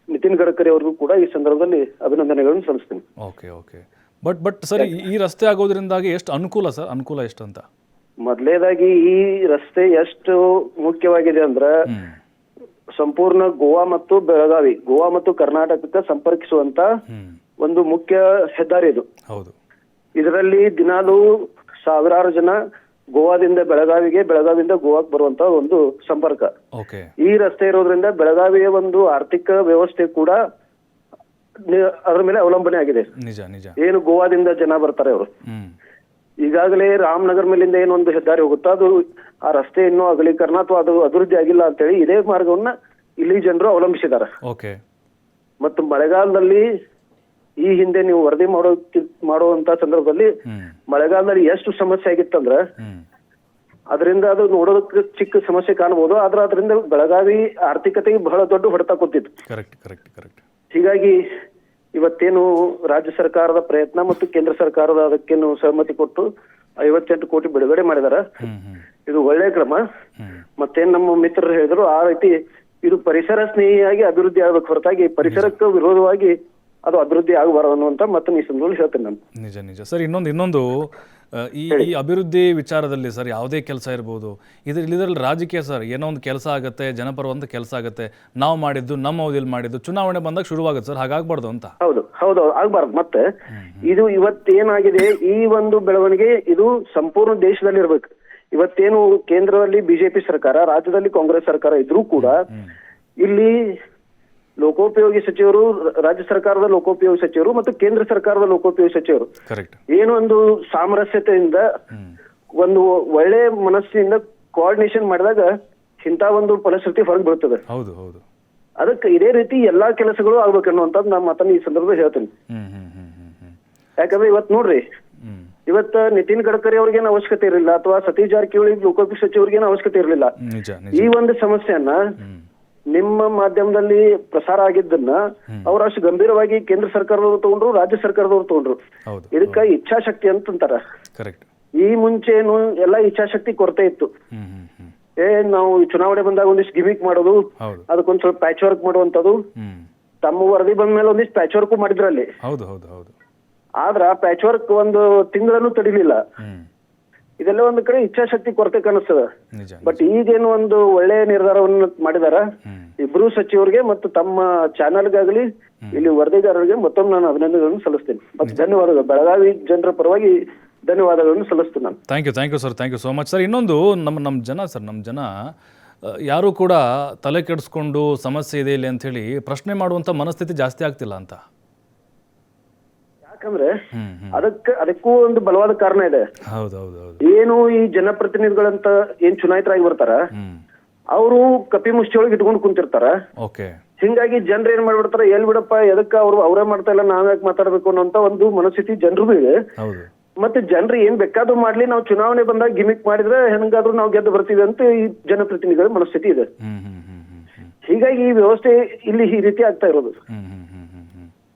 ನಿತಿನ್ ಗಡ್ಕರಿ ಅವ್ರಿಗೂ ಕೂಡ ಈ ಸಂದರ್ಭದಲ್ಲಿ ಅಭಿನಂದನೆಗಳನ್ನು ಸಲ್ಲಿಸ್ತೀನಿ. ಓಕೆ. ಬಟ್ ಸರ್, ಈ ರಸ್ತೆ ಆಗೋದ್ರಿಂದಾಗಿ ಎಷ್ಟು ಅನುಕೂಲ ಸರ್? ಅನುಕೂಲ ಎಷ್ಟು ಅಂತ ಮೊದಲೇದಾಗಿ ಈ ರಸ್ತೆ ಎಷ್ಟು ಮುಖ್ಯವಾಗಿದೆ ಅಂದ್ರೆ ಸಂಪೂರ್ಣ ಗೋವಾ ಮತ್ತು ಬೆಳಗಾವಿ, ಗೋವಾ ಮತ್ತು ಕರ್ನಾಟಕಕ್ಕೆ ಸಂಪರ್ಕಿಸುವಂತ ಒಂದು ಮುಖ್ಯ ಹೆದ್ದಾರಿ ಇದು. ಇದರಲ್ಲಿ ದಿನಾಲೂ ಸಾವಿರಾರು ಜನ ಗೋವಾದಿಂದ ಬೆಳಗಾವಿಗೆ, ಬೆಳಗಾವಿಯಿಂದ ಗೋವಾಕ್ಕೆ ಬರುವಂತ ಒಂದು ಸಂಪರ್ಕ. ಈ ರಸ್ತೆ ಇರೋದ್ರಿಂದ ಬೆಳಗಾವಿಯ ಒಂದು ಆರ್ಥಿಕ ವ್ಯವಸ್ಥೆ ಕೂಡ ಅದರ ಮೇಲೆ ಅವಲಂಬನೆ ಆಗಿದೆ. ಏನು ಗೋವಾದಿಂದ ಜನ ಬರ್ತಾರೆ ಅವರು. ಈಗಾಗಲೇ ರಾಮನಗರ್ ಮೇಲಿಂದ ಏನೊಂದು ಹೆದ್ದಾರಿ ಹೋಗುತ್ತಾ ಅದು ಆ ರಸ್ತೆ ಇನ್ನೂ ಅಗಲೀಕರಣ ಅಥವಾ ಅದು ಅಭಿವೃದ್ಧಿ ಆಗಿಲ್ಲ ಅಂತ ಹೇಳಿ ಇದೇ ಮಾರ್ಗವನ್ನ ಇಲ್ಲಿ ಜನರು ಅವಲಂಬಿಸಿದ್ದಾರೆ. ಮತ್ತು ಮಳೆಗಾಲದಲ್ಲಿ ಈ ಹಿಂದೆ ನೀವು ವರದಿ ಮಾಡುವಂತ ಸಂದರ್ಭದಲ್ಲಿ ಮಳೆಗಾಲದಲ್ಲಿ ಎಷ್ಟು ಸಮಸ್ಯೆ ಆಗಿತ್ತಂದ್ರ ಅದರಿಂದ ಅದು ನೋಡೋದಕ್ಕೆ ಚಿಕ್ಕ ಸಮಸ್ಯೆ ಕಾಣಬಹುದು, ಆದ್ರೆ ಅದರಿಂದ ಬೆಳಗಾವಿ ಆರ್ಥಿಕತೆಗೆ ಬಹಳ ದೊಡ್ಡ ಹೊಡೆತ ಕೊಟ್ಟಿತ್ತು. ಹೀಗಾಗಿ ಇವತ್ತೇನು ರಾಜ್ಯ ಸರ್ಕಾರದ ಪ್ರಯತ್ನ ಮತ್ತು ಕೇಂದ್ರ ಸರ್ಕಾರದ ಅದಕ್ಕೇನು ಸಹಮತಿ ಕೊಟ್ಟು 58 ಕೋಟಿ ಬಿಡುಗಡೆ ಮಾಡಿದಾರ. ಇದು ಒಳ್ಳೆ ಕ್ರಮ. ಮತ್ತೇನ್ ನಮ್ಮ ಮಿತ್ರರು ಹೇಳಿದ್ರು ಆ ರೀತಿ ಇದು ಪರಿಸರ ಸ್ನೇಹಿಯಾಗಿ ಅಭಿವೃದ್ಧಿ ಆಗಬೇಕು ಹೊರತಾಗಿ ಪರಿಸರಕ್ಕೆ ವಿರೋಧವಾಗಿ ಅದು ಅಭಿವೃದ್ಧಿ ಆಗಬಾರದು ಅನ್ನುವಂತ ಮತ್ತೆ ಈ ಸಂದರ್ಭದಲ್ಲಿ ಹೇಳ್ತೇನೆ ನಾನು. ನಿಜ ಸರ್. ಇನ್ನೊಂದು ಈ ಅಭಿವೃದ್ಧಿ ವಿಚಾರದಲ್ಲಿ ಸರ್ ಯಾವುದೇ ಕೆಲಸ ಇರ್ಬೋದು, ಇದರಲ್ಲಿ ರಾಜಕೀಯ ಸರ್, ಏನೋ ಒಂದು ಕೆಲಸ ಆಗುತ್ತೆ, ಜನಪರವಂತ ಕೆಲಸ ಆಗುತ್ತೆ, ನಾವು ಮಾಡಿದ್ದು ನಮ್ಮ ಅವಧಿಯಲ್ಲಿ ಮಾಡಿದ್ದು ಚುನಾವಣೆ ಬಂದಾಗ ಶುರುವಾಗುತ್ತೆ ಸರ್. ಹಾಗಾಗ್ಬಾರ್ದು ಅಂತ. ಹೌದು ಆಗ್ಬಾರ್ದು. ಮತ್ತೆ ಇದು ಇವತ್ತೇನಾಗಿದೆ, ಈ ಒಂದು ಬೆಳವಣಿಗೆ ಇದು ಸಂಪೂರ್ಣ ದೇಶದಲ್ಲಿ ಇರ್ಬೇಕು. ಇವತ್ತೇನು ಕೇಂದ್ರದಲ್ಲಿ ಬಿಜೆಪಿ ಸರ್ಕಾರ, ರಾಜ್ಯದಲ್ಲಿ ಕಾಂಗ್ರೆಸ್ ಸರ್ಕಾರ ಇದ್ರೂ ಕೂಡ ಇಲ್ಲಿ ಲೋಕೋಪಯೋಗಿ ಸಚಿವರು, ರಾಜ್ಯ ಸರ್ಕಾರದ ಲೋಕೋಪಯೋಗಿ ಸಚಿವರು ಮತ್ತು ಕೇಂದ್ರ ಸರ್ಕಾರದ ಲೋಕೋಪಯೋಗಿ ಸಚಿವರು ಏನು ಒಂದು ಸಾಮರಸ್ಯತೆಯಿಂದ ಒಂದು ಒಳ್ಳೆ ಮನಸ್ಸಿನಿಂದ ಕೋಆರ್ಡಿನೇಷನ್ ಮಾಡಿದಾಗ ಇಂಥ ಒಂದು ಪರಿಸ್ಥಿತಿ ಹೊರಗೆ ಬೀಳ್ತದೆ. ಅದಕ್ಕೆ ಇದೇ ರೀತಿ ಎಲ್ಲಾ ಕೆಲಸಗಳು ಆಗ್ಬೇಕನ್ನುವಂಥದ್ದು ನಮ್ಮ ಮಾತನ್ನ ಈ ಸಂದರ್ಭದಲ್ಲಿ ಹೇಳ್ತೇನೆ. ಯಾಕಂದ್ರೆ ಇವತ್ತು ನೋಡ್ರಿ, ಇವತ್ತು ನಿತಿನ್ ಗಡ್ಕರಿ ಅವ್ರಿಗೇನು ಅವಶ್ಯಕತೆ ಇರಲಿಲ್ಲ ಅಥವಾ ಸತೀಶ್ ಜಾರಕಿಹೊಳಿ ಲೋಕೋಪಯೋಗಿ ಸಚಿವರಿಗೇನು ಅವಶ್ಯಕತೆ ಇರಲಿಲ್ಲ. ಈ ಒಂದು ಸಮಸ್ಯೆಯನ್ನ ನಿಮ್ಮ ಮಾಧ್ಯಮದಲ್ಲಿ ಪ್ರಸಾರ ಆಗಿದ್ದನ್ನ ಅವ್ರು ಅಷ್ಟು ಗಂಭೀರವಾಗಿ ಕೇಂದ್ರ ಸರ್ಕಾರದವ್ರು ತಗೊಂಡ್ರು, ರಾಜ್ಯ ಸರ್ಕಾರದವ್ರು ತಗೊಂಡ್ರು. ಇದಕ್ಕ ಇಚ್ಛಾಶಕ್ತಿ ಅಂತಂತಾರ. ಈ ಮುಂಚೆನು ಎಲ್ಲಾ ಇಚ್ಛಾಶಕ್ತಿ ಕೊರತೆ ಇತ್ತು. ನಾವು ಚುನಾವಣೆ ಬಂದಾಗ ಒಂದಿಷ್ಟು ಗಿಮಿಕ್ ಮಾಡೋದು, ಅದಕ್ಕೊಂದ್ ಸ್ವಲ್ಪ ಪ್ಯಾಚ್ ವರ್ಕ್ ಮಾಡುವಂತದ್ದು. ತಮ್ಮ ವರದಿ ಬಂದ ಮೇಲೆ ಒಂದಿಷ್ಟು ಪ್ಯಾಚ್ ವರ್ಕ್ ಮಾಡಿದ್ರಲ್ಲಿ. ಆದ್ರ ಪ್ಯಾಚ್ ವರ್ಕ್ ಒಂದು ತಿಂಗಳಲ್ಲೂ ತಡಿಲಿಲ್ಲ. ಇದೆಲ್ಲ ಒಂದು ಕಡೆ ಇಚ್ಛಾಶಕ್ತಿ ಕೊರತೆ ಕಾಣಿಸ್ತದ. ಬಟ್ ಈಗೇನು ಒಂದು ಒಳ್ಳೆ ನಿರ್ಧಾರವನ್ನು ಮಾಡಿದಾರ ಇಬ್ರು ಸಚಿವರಿಗೆ ಮತ್ತು ತಮ್ಮ ಚಾನೆಲ್ಗಾಗಲಿ ಇಲ್ಲಿ ವರದಿಗಾರರಿಗೆ ಮತ್ತೊಮ್ಮೆ ನಾನು ಅಭಿನಂದನೆಗಳನ್ನು ಸಲ್ಲಿಸ್ತೇನೆ ಮತ್ತು ಧನ್ಯವಾದಗಳು. ಬೆಳಗಾವಿ ಜನರ ಪರವಾಗಿ ಧನ್ಯವಾದಗಳನ್ನು ಸಲ್ಲಿಸ್ತೇನೆ ನಾನು. Thank you sir. Thank you so much sir. ಇನ್ನೊಂದು ನಮ್ಮ ಜನ ಯಾರು ಕೂಡ ತಲೆ ಕೆಡಿಸ್ಕೊಂಡು ಸಮಸ್ಯೆ ಇದೆ ಇಲ್ಲಿ ಅಂತ ಹೇಳಿ ಪ್ರಶ್ನೆ ಮಾಡುವಂತ ಮನಸ್ಥಿತಿ ಜಾಸ್ತಿ ಆಗ್ತಿಲ್ಲ ಅಂತ. ಯಾಕಂದ್ರೆ ಅದಕ್ಕೂ ಒಂದು ಬಲವಾದ ಕಾರಣ ಇದೆ. ಏನು ಈ ಜನಪ್ರತಿನಿಧಿಗಳಂತ ಏನ್ ಚುನಾಯಿತರಾಗಿ ಬರ್ತಾರ, ಅವರು ಕಪಿ ಮುಷ್ಟಿಯೊಳಗೆ ಇಟ್ಕೊಂಡು ಕುಂತಿರ್ತಾರ. ಹಿಂಗಾಗಿ ಜನರು ಏನ್ ಮಾಡ್ಬಿಡ್ತಾರೆ, ಎಲ್ ಬಿಡಪ್ಪ ಎದಕ್ಕ ಅವರೇ ಮಾಡ್ತಾ ಇಲ್ಲ, ನಾವ್ ಯಾಕೆ ಮಾತಾಡ್ಬೇಕು ಅನ್ನೋಂತ ಒಂದು ಮನಸ್ಥಿತಿ ಜನರು ಇದೆ. ಹೌದು. ಮತ್ತೆ ಜನರು ಏನ್ ಬೇಕಾದ್ರೂ ಮಾಡ್ಲಿ, ನಾವು ಚುನಾವಣೆ ಬಂದಾಗ ಗಿಮಿಕ್ ಮಾಡಿದ್ರೆ ಹೆಂಗಾದ್ರೂ ನಾವು ಗೆದ್ದು ಬರ್ತೀವಿ ಅಂತ ಈ ಜನಪ್ರತಿನಿಧಿಗಳ ಮನಸ್ಥಿತಿ ಇದೆ. ಹೀಗಾಗಿ ಈ ವ್ಯವಸ್ಥೆ ಇಲ್ಲಿ ಈ ರೀತಿ ಆಗ್ತಾ ಇರೋದು.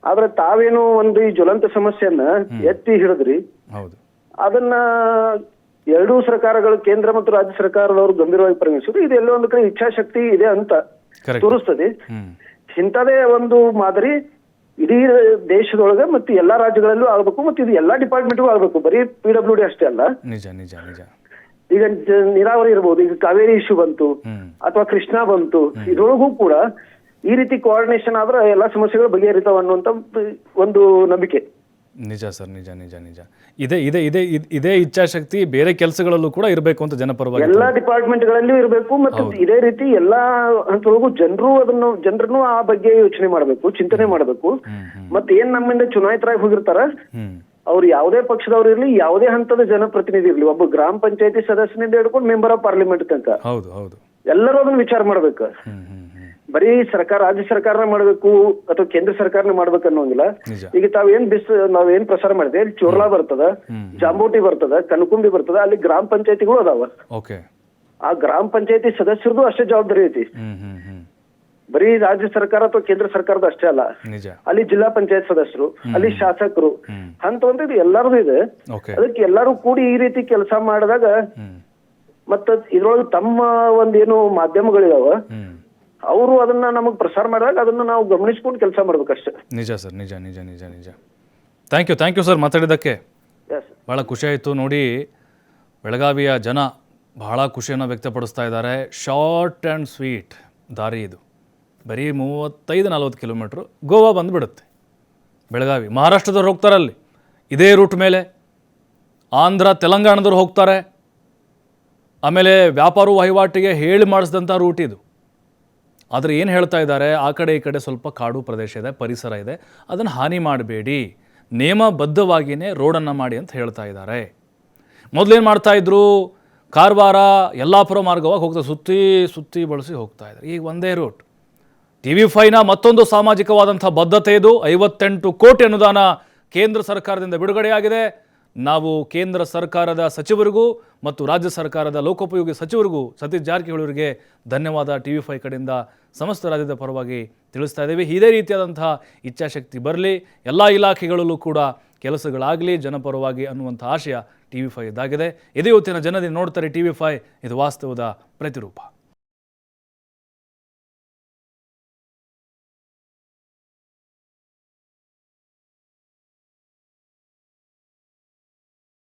ಆದ್ರೆ ತಾವೇನು ಒಂದು ಈ ಜ್ವಲಂತ ಸಮಸ್ಯೆಯನ್ನ ಎತ್ತಿ ಹಿಡಿದ್ರಿ, ಹೌದು, ಅದನ್ನ ಎರಡೂ ಸರ್ಕಾರಗಳು, ಕೇಂದ್ರ ಮತ್ತು ರಾಜ್ಯ ಸರ್ಕಾರದವರು ಗಂಭೀರವಾಗಿ ಪರಿಗಣಿಸಿದ್ರು. ಇದು ಎಲ್ಲೋ ಒಂದು ಕಡೆ ಇಚ್ಛಾಶಕ್ತಿ ಇದೆ ಅಂತ ತೋರಿಸ್ತದೆ. ಇಂಥದೇ ಒಂದು ಮಾದರಿ ಇಡೀ ದೇಶದೊಳಗೆ ಮತ್ತು ಎಲ್ಲಾ ರಾಜ್ಯಗಳಲ್ಲೂ ಆಗ್ಬೇಕು, ಮತ್ತು ಇದು ಎಲ್ಲಾ ಡಿಪಾರ್ಟ್ಮೆಂಟ್ಗೂ ಆಗ್ಬೇಕು, ಬರೀ PWD ಅಷ್ಟೇ ಅಲ್ಲ. ನಿಜ ನಿಜ ನಿಜ. ಈಗ ನೀರಾವರಿ ಇರ್ಬೋದು, ಈಗ ಕಾವೇರಿ ಇಶ್ಯೂ ಬಂತು ಅಥವಾ ಕೃಷ್ಣಾ ಬಂತು, ಇದ್ರೊಳಗೂ ಕೂಡ ಈ ರೀತಿ ಕೋಆರ್ಡಿನೇಷನ್ ಆದ್ರೆ ಎಲ್ಲಾ ಸಮಸ್ಯೆಗಳು ಬಗೆಹರಿತಾವ ಅನ್ನುವಂತ ಒಂದು ನಂಬಿಕೆ. ನಿಜ ಸರ್, ನಿಜ ನಿಜ ನಿಜ. ಇದೇ ಇಚ್ಛಾಶಕ್ತಿ ಬೇರೆ ಕೆಲಸಗಳಲ್ಲೂ ಕೂಡ ಇರಬೇಕು ಅಂತ ಜನಪರವಾಗಿ ಎಲ್ಲಾ ಡಿಪಾರ್ಟ್ಮೆಂಟ್ಗಳಲ್ಲೂ ಇರಬೇಕು. ಮತ್ತು ಇದೇ ರೀತಿ ಎಲ್ಲಾ ಹಂತದೊಳಗೂ ಜನರನ್ನು ಆ ಬಗ್ಗೆ ಯೋಚನೆ ಮಾಡಬೇಕು, ಚಿಂತನೆ ಮಾಡಬೇಕು. ಮತ್ತೆ ಏನ್ ನಮ್ಮಿಂದ ಚುನಾಯಿತರಾಗಿ ಹೋಗಿರ್ತಾರ, ಅವ್ರು ಯಾವುದೇ ಪಕ್ಷದವ್ರು ಇರ್ಲಿ, ಯಾವುದೇ ಹಂತದ ಜನಪ್ರತಿನಿಧಿ ಇರ್ಲಿ, ಒಬ್ಬ ಗ್ರಾಮ ಪಂಚಾಯತಿ ಸದಸ್ಯನಿಂದ ಹಿಡ್ಕೊಂಡು ಮೆಂಬರ್ ಆಫ್ ಪಾರ್ಲಿಮೆಂಟ್ ತನಕ ಹೌದು ಹೌದು ಎಲ್ಲರೂ ಅದನ್ನ ವಿಚಾರ ಮಾಡ್ಬೇಕು. ಬರೀ ಸರ್ಕಾರ, ರಾಜ್ಯ ಸರ್ಕಾರನ ಮಾಡ್ಬೇಕು ಅಥವಾ ಕೇಂದ್ರ ಸರ್ಕಾರನ ಮಾಡ್ಬೇಕು ಅನ್ನೋಂಗಿಲ್ಲ. ಈಗ ನಾವೇನ್ ಪ್ರಸಾರ ಮಾಡಿದೆ, ಇಲ್ಲಿ ಚೋರ್ಲಾ ಬರ್ತದ, ಜಾಂಬೋಟಿ ಬರ್ತದ, ಕನಕುಂಬಿ ಬರ್ತದ, ಅಲ್ಲಿ ಗ್ರಾಮ ಪಂಚಾಯತಿಗಳು ಅದಾವ. ಆ ಗ್ರಾಮ ಪಂಚಾಯತಿ ಸದಸ್ಯರದು ಅಷ್ಟೇ ಜವಾಬ್ದಾರಿ ಐತಿ. ಬರೀ ರಾಜ್ಯ ಸರ್ಕಾರ ಅಥವಾ ಕೇಂದ್ರ ಸರ್ಕಾರದ ಅಷ್ಟೇ ಅಲ್ಲ, ಅಲ್ಲಿ ಜಿಲ್ಲಾ ಪಂಚಾಯತ್ ಸದಸ್ಯರು, ಅಲ್ಲಿ ಶಾಸಕರು ಅಂತ ಒಂದು ಇದು ಎಲ್ಲಾರದು ಇದೆ. ಅದಕ್ಕೆ ಎಲ್ಲಾರು ಕೂಡಿ ಈ ರೀತಿ ಕೆಲಸ ಮಾಡಿದಾಗ, ಮತ್ತ ಇದ್ರೊಳಗೆ ತಮ್ಮ ಒಂದೇನು ಮಾಧ್ಯಮಗಳಿದಾವ, ಅವರು ಅದನ್ನ ನಮಗ್ ಪ್ರಸಾರ ಮಾಡಿದಾಗ ಅದನ್ನ ನಾವು ಗಮನಿಸ್ಕೊಂಡು ಕೆಲಸ ಮಾಡ್ಬೇಕಷ್ಟೇ. ನಿಜ ಸರ್, ನಿಜ ನಿಜ ನಿಜ ನಿಜ. ಥ್ಯಾಂಕ್ ಯು ಸರ್ ಮಾತಾಡಿದ್ದಕ್ಕೆ. ಭಾಳ ಖುಷಿ ಆಯಿತು ನೋಡಿ. ಬೆಳಗಾವಿಯ ಜನ ಬಹಳ ಖುಷಿಯನ್ನು ವ್ಯಕ್ತಪಡಿಸ್ತಾ ಇದ್ದಾರೆ. ಶಾರ್ಟ್ ಆ್ಯಂಡ್ ಸ್ವೀಟ್ ದಾರಿ ಇದು, ಬರೀ 35-40 ಕಿಲೋಮೀಟ್ರು ಗೋವಾ ಬಂದುಬಿಡುತ್ತೆ. ಬೆಳಗಾವಿ, ಮಹಾರಾಷ್ಟ್ರದವ್ರು ಹೋಗ್ತಾರೆ ಅಲ್ಲಿ ಇದೇ ರೂಟ್ ಮೇಲೆ, ಆಂಧ್ರ ತೆಲಂಗಾಣದವ್ರು ಹೋಗ್ತಾರೆ. ಆಮೇಲೆ ವ್ಯಾಪಾರ ವಹಿವಾಟಿಗೆ ಹೇಳಿ ಮಾಡಿಸಿದಂಥ ರೂಟ್ ಇದು. ಆದರೆ ಏನು ಹೇಳ್ತಾ ಇದ್ದಾರೆ, ಆ ಕಡೆ ಈ ಕಡೆ ಸ್ವಲ್ಪ ಕಾಡು ಪ್ರದೇಶ ಇದೆ, ಪರಿಸರ ಇದೆ, ಅದನ್ನು ಹಾನಿ ಮಾಡಬೇಡಿ, ನಿಯಮಬದ್ಧವಾಗಿಯೇ ರೋಡನ್ನು ಮಾಡಿ ಅಂತ ಹೇಳ್ತಾ ಇದ್ದಾರೆ. ಮೊದಲೇನು ಮಾಡ್ತಾಯಿದ್ರು, ಕಾರವಾರ ಯಲ್ಲಾಪುರ ಮಾರ್ಗವಾಗಿ ಹೋಗ್ತಾ ಸುತ್ತಿ ಬಳಸಿ ಹೋಗ್ತಾ ಇದ್ದಾರೆ. ಈಗ ಒಂದೇ ರೂಟ್. TV5ನ ಮತ್ತೊಂದು ಸಾಮಾಜಿಕವಾದಂಥ ಬದ್ಧತೆ ಇದು. 58 ಕೋಟಿ ಅನುದಾನ ಕೇಂದ್ರ ಸರ್ಕಾರದಿಂದ ಬಿಡುಗಡೆಯಾಗಿದೆ. ನಾವು ಕೇಂದ್ರ ಸರ್ಕಾರದ ಸಚಿವರಿಗೂ ಮತ್ತು ರಾಜ್ಯ ಸರ್ಕಾರದ ಲೋಕೋಪಯೋಗಿ ಸಚಿವರಿಗೂ ಸತೀಶ್ ಜಾರಕಿಹೊಳಿ ಅವರಿಗೆ ಧನ್ಯವಾದ TV5 ಕಡೆಯಿಂದ ಸಮಸ್ತ ರಾಜ್ಯದ ಪರವಾಗಿ ತಿಳಿಸ್ತಾ ಇದ್ದೇವೆ. ಇದೇ ರೀತಿಯಾದಂತಹ ಇಚ್ಛಾಶಕ್ತಿ ಬರಲಿ, ಎಲ್ಲ ಇಲಾಖೆಗಳಲ್ಲೂ ಕೂಡ ಕೆಲಸಗಳಾಗಲಿ ಜನಪರವಾಗಿ ಅನ್ನುವಂಥ ಆಶಯ TV5 ಇದಾಗಿದೆ. ಇದೇ ಇವತ್ತಿನ ಜನತೆ ನೋಡ್ತಾರೆ TV5, ಇದು ವಾಸ್ತವದ ಪ್ರತಿರೂಪ.